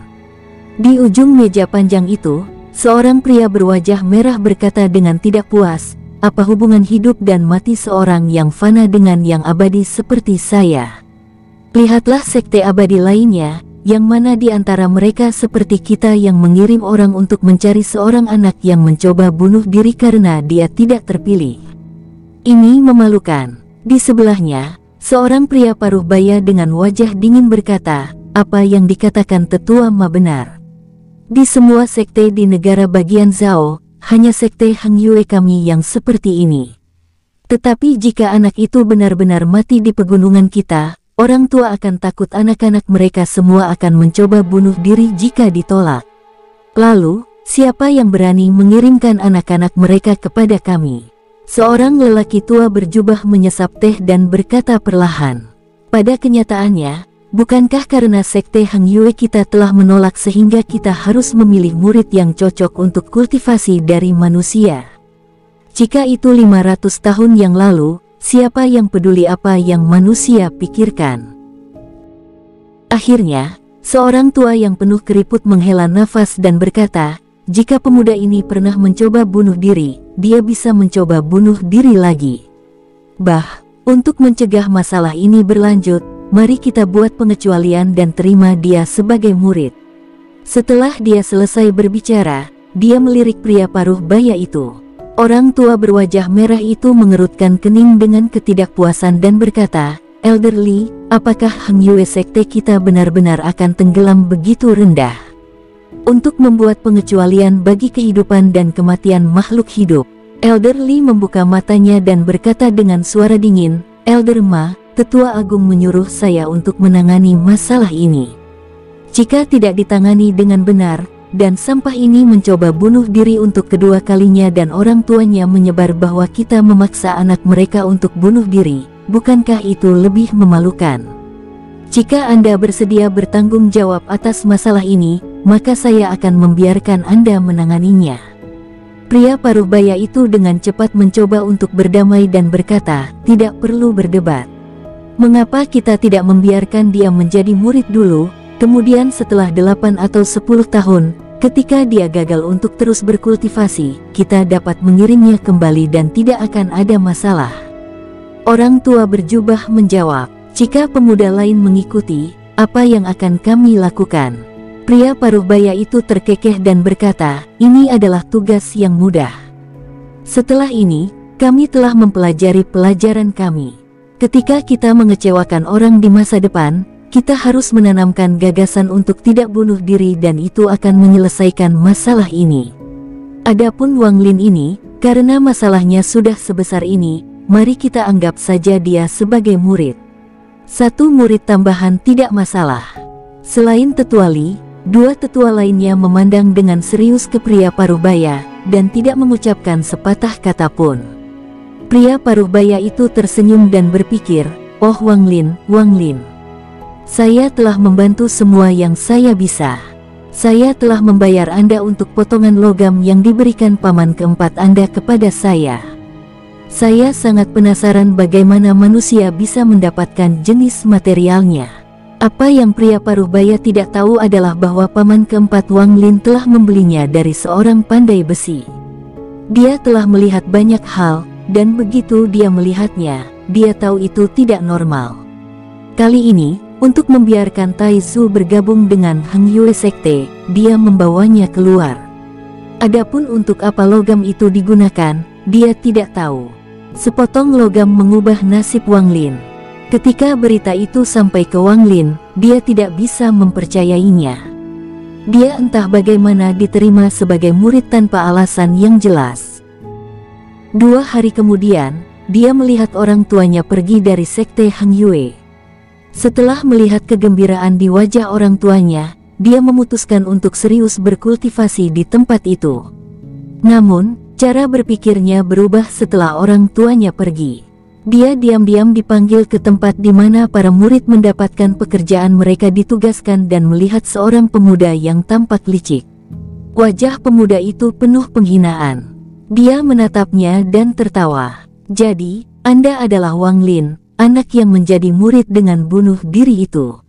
Di ujung meja panjang itu, seorang pria berwajah merah berkata dengan tidak puas, "Apa hubungan hidup dan mati seorang yang fana dengan yang abadi seperti saya? Lihatlah sekte abadi lainnya, yang mana di antara mereka seperti kita yang mengirim orang untuk mencari seorang anak yang mencoba bunuh diri karena dia tidak terpilih. Ini memalukan." Di sebelahnya, seorang pria paruh baya dengan wajah dingin berkata, "Apa yang dikatakan tetua Ma benar. Di semua sekte di negara bagian Zhao, hanya sekte Hang Yue kami yang seperti ini. Tetapi jika anak itu benar-benar mati di pegunungan kita, orang tua akan takut anak-anak mereka semua akan mencoba bunuh diri jika ditolak. Lalu, siapa yang berani mengirimkan anak-anak mereka kepada kami?" Seorang lelaki tua berjubah menyesap teh dan berkata perlahan, "Pada kenyataannya, bukankah karena sekte Hang Yue kita telah menolak sehingga kita harus memilih murid yang cocok untuk kultivasi dari manusia? Jika itu 500 tahun yang lalu, siapa yang peduli apa yang manusia pikirkan?" Akhirnya, seorang tua yang penuh keriput menghela nafas dan berkata, "Jika pemuda ini pernah mencoba bunuh diri, dia bisa mencoba bunuh diri lagi. Untuk mencegah masalah ini berlanjut, mari kita buat pengecualian dan terima dia sebagai murid." Setelah dia selesai berbicara, dia melirik pria paruh baya itu. Orang tua berwajah merah itu mengerutkan kening dengan ketidakpuasan dan berkata, "Elder Li, apakah Hang Yue sekte kita benar-benar akan tenggelam begitu rendah? Untuk membuat pengecualian bagi kehidupan dan kematian makhluk hidup." Elder Li membuka matanya dan berkata dengan suara dingin, "Elder Ma, Tetua Agung menyuruh saya untuk menangani masalah ini. Jika tidak ditangani dengan benar, dan sampah ini mencoba bunuh diri untuk kedua kalinya dan orang tuanya menyebar bahwa kita memaksa anak mereka untuk bunuh diri, bukankah itu lebih memalukan? Jika Anda bersedia bertanggung jawab atas masalah ini, maka saya akan membiarkan Anda menanganinya." Pria paruh baya itu dengan cepat mencoba untuk berdamai dan berkata, "Tidak perlu berdebat. Mengapa kita tidak membiarkan dia menjadi murid dulu, kemudian setelah 8 atau 10 tahun, ketika dia gagal untuk terus berkultivasi, kita dapat mengirimnya kembali dan tidak akan ada masalah." Orang tua berjubah menjawab, "Jika pemuda lain mengikuti, apa yang akan kami lakukan?" Pria paruh baya itu terkekeh dan berkata, "Ini adalah tugas yang mudah. Setelah ini, kami telah mempelajari pelajaran kami. Ketika kita mengecewakan orang di masa depan, kita harus menanamkan gagasan untuk tidak bunuh diri dan itu akan menyelesaikan masalah ini. Adapun Wang Lin ini, karena masalahnya sudah sebesar ini, mari kita anggap saja dia sebagai murid. Satu murid tambahan tidak masalah." Selain Tetua Li, dua tetua lainnya memandang dengan serius ke pria paruh baya, dan tidak mengucapkan sepatah kata pun. Pria paruh baya itu tersenyum dan berpikir, "Oh Wang Lin, saya telah membantu semua yang saya bisa. Saya telah membayar Anda untuk potongan logam yang diberikan paman keempat Anda kepada saya. Saya sangat penasaran bagaimana manusia bisa mendapatkan jenis materialnya. Apa yang pria paruh baya tidak tahu adalah bahwa paman keempat Wang Lin telah membelinya dari seorang pandai besi. Dia telah melihat banyak hal, dan begitu dia melihatnya, dia tahu itu tidak normal. Kali ini, untuk membiarkan Tai Zu bergabung dengan Heng Yue Sekte, dia membawanya keluar. Adapun untuk apa logam itu digunakan, dia tidak tahu. Sepotong logam mengubah nasib Wang Lin. Ketika berita itu sampai ke Wang Lin, dia tidak bisa mempercayainya. Dia entah bagaimana diterima sebagai murid tanpa alasan yang jelas. 2 hari kemudian, dia melihat orang tuanya pergi dari sekte Heng Yue. Setelah melihat kegembiraan di wajah orang tuanya, dia memutuskan untuk serius berkultivasi di tempat itu. Namun, cara berpikirnya berubah setelah orang tuanya pergi. Dia diam-diam dipanggil ke tempat di mana para murid mendapatkan pekerjaan. Mereka ditugaskan dan melihat seorang pemuda yang tampak licik. Wajah pemuda itu penuh penghinaan. Dia menatapnya dan tertawa. "Jadi, Anda adalah Wang Lin, anak yang menjadi murid dengan bunuh diri itu."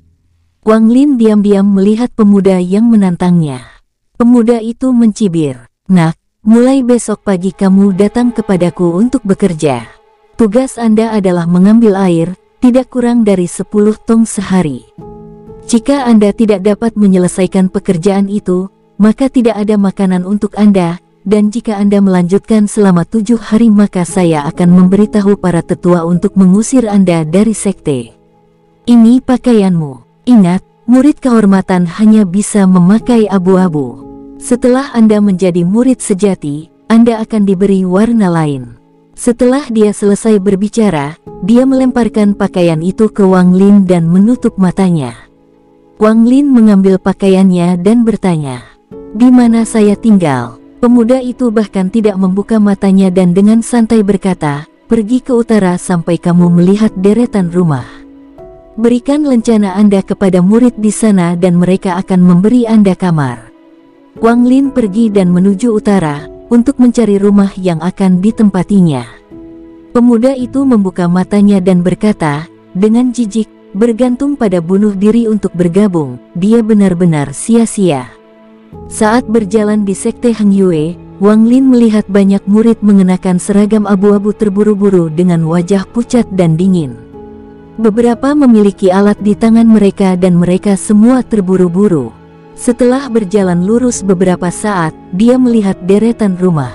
Wang Lin diam-diam melihat pemuda yang menantangnya. Pemuda itu mencibir, "Nak, mulai besok pagi kamu datang kepadaku untuk bekerja. Tugas Anda adalah mengambil air, tidak kurang dari 10 tong sehari. Jika Anda tidak dapat menyelesaikan pekerjaan itu, maka tidak ada makanan untuk Anda, dan jika Anda melanjutkan selama 7 hari maka saya akan memberitahu para tetua untuk mengusir Anda dari sekte. Ini pakaianmu. Ingat, murid kehormatan hanya bisa memakai abu-abu. Setelah Anda menjadi murid sejati, Anda akan diberi warna lain." Setelah dia selesai berbicara, dia melemparkan pakaian itu ke Wang Lin dan menutup matanya. Wang Lin mengambil pakaiannya dan bertanya, "Di mana saya tinggal?" Pemuda itu bahkan tidak membuka matanya dan dengan santai berkata, "Pergi ke utara sampai kamu melihat deretan rumah. Berikan lencana Anda kepada murid di sana dan mereka akan memberi Anda kamar." Wang Lin pergi dan menuju utara untuk mencari rumah yang akan ditempatinya. Pemuda itu membuka matanya dan berkata, dengan jijik, bergantung pada bunuh diri untuk bergabung, dia benar-benar sia-sia. Saat berjalan di sekte Heng Yue, Wang Lin melihat banyak murid mengenakan seragam abu-abu terburu-buru dengan wajah pucat dan dingin. Beberapa memiliki alat di tangan mereka dan mereka semua terburu-buru. Setelah berjalan lurus beberapa saat, dia melihat deretan rumah.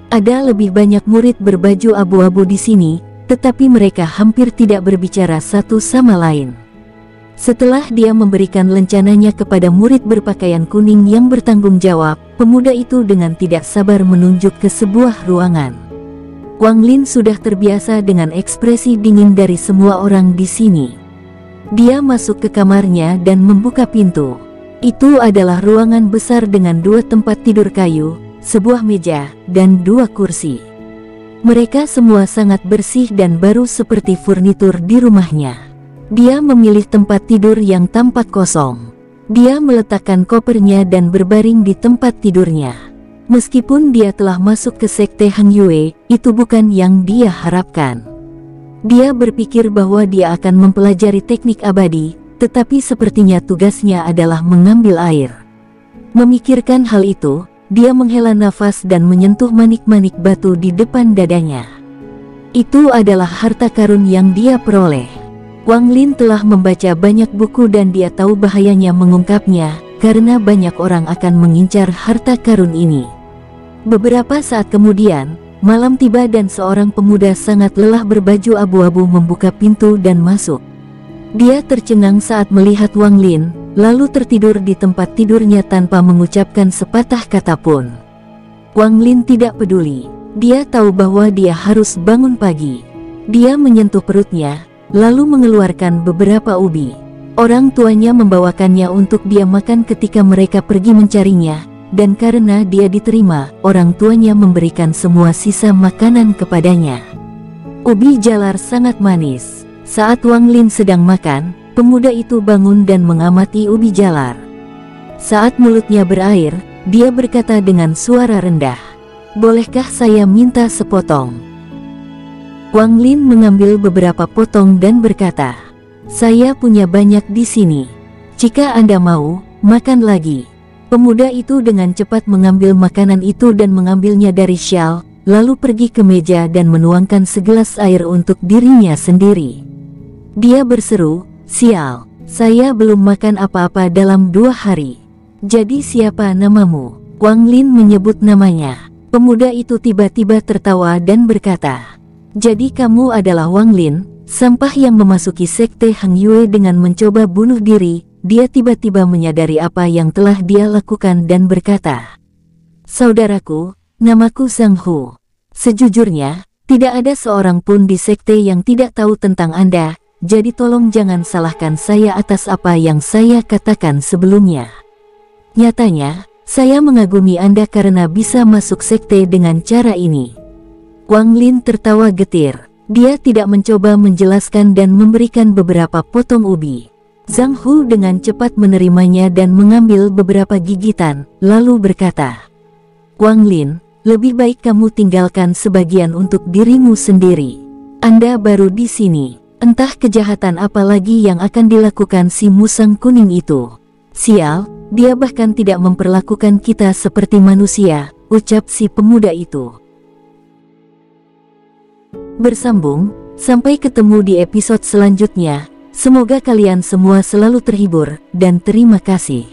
Ada lebih banyak murid berbaju abu-abu di sini, tetapi mereka hampir tidak berbicara satu sama lain. Setelah dia memberikan lencananya kepada murid berpakaian kuning yang bertanggung jawab, pemuda itu dengan tidak sabar menunjuk ke sebuah ruangan. Wang Lin sudah terbiasa dengan ekspresi dingin dari semua orang di sini. Dia masuk ke kamarnya dan membuka pintu. Itu adalah ruangan besar dengan 2 tempat tidur kayu, sebuah meja, dan 2 kursi. Mereka semua sangat bersih dan baru seperti furnitur di rumahnya. Dia memilih tempat tidur yang tampak kosong. Dia meletakkan kopernya dan berbaring di tempat tidurnya. Meskipun dia telah masuk ke sekte Heng Yue, itu bukan yang dia harapkan. Dia berpikir bahwa dia akan mempelajari teknik abadi, tetapi sepertinya tugasnya adalah mengambil air. Memikirkan hal itu, dia menghela nafas dan menyentuh manik-manik batu di depan dadanya. Itu adalah harta karun yang dia peroleh. Wang Lin telah membaca banyak buku dan dia tahu bahayanya mengungkapnya, karena banyak orang akan mengincar harta karun ini. Beberapa saat kemudian, malam tiba dan seorang pemuda sangat lelah berbaju abu-abu membuka pintu dan masuk. Dia tercengang saat melihat Wang Lin, lalu tertidur di tempat tidurnya tanpa mengucapkan sepatah kata pun. Wang Lin tidak peduli. Dia tahu bahwa dia harus bangun pagi. Dia menyentuh perutnya, lalu mengeluarkan beberapa ubi. Orang tuanya membawakannya untuk dia makan ketika mereka pergi mencarinya, dan karena dia diterima, orang tuanya memberikan semua sisa makanan kepadanya. Ubi jalar sangat manis. Saat Wang Lin sedang makan, pemuda itu bangun dan mengamati ubi jalar. Saat mulutnya berair, dia berkata dengan suara rendah, "Bolehkah saya minta sepotong?" Wang Lin mengambil beberapa potong dan berkata, "Saya punya banyak di sini. Jika Anda mau, makan lagi." Pemuda itu dengan cepat mengambil makanan itu dan mengambilnya dari syal, lalu pergi ke meja dan menuangkan segelas air untuk dirinya sendiri. Dia berseru, "Sial, saya belum makan apa-apa dalam 2 hari. Jadi siapa namamu?" Wang Lin menyebut namanya. Pemuda itu tiba-tiba tertawa dan berkata, "Jadi kamu adalah Wang Lin, sampah yang memasuki sekte Hang Yue dengan mencoba bunuh diri." Dia tiba-tiba menyadari apa yang telah dia lakukan dan berkata, "Saudaraku, namaku Zhang Hu. Sejujurnya, tidak ada seorang pun di sekte yang tidak tahu tentang Anda, jadi tolong jangan salahkan saya atas apa yang saya katakan sebelumnya. Nyatanya, saya mengagumi Anda karena bisa masuk sekte dengan cara ini." Wang Lin tertawa getir. Dia tidak mencoba menjelaskan dan memberikan beberapa potong ubi. Zhang Hu dengan cepat menerimanya dan mengambil beberapa gigitan, lalu berkata, "Wang Lin, lebih baik kamu tinggalkan sebagian untuk dirimu sendiri. Anda baru di sini. Entah kejahatan apa lagi yang akan dilakukan si musang kuning itu. Sial, dia bahkan tidak memperlakukan kita seperti manusia," ucap si pemuda itu. Bersambung, sampai ketemu di episode selanjutnya. Semoga kalian semua selalu terhibur, dan terima kasih.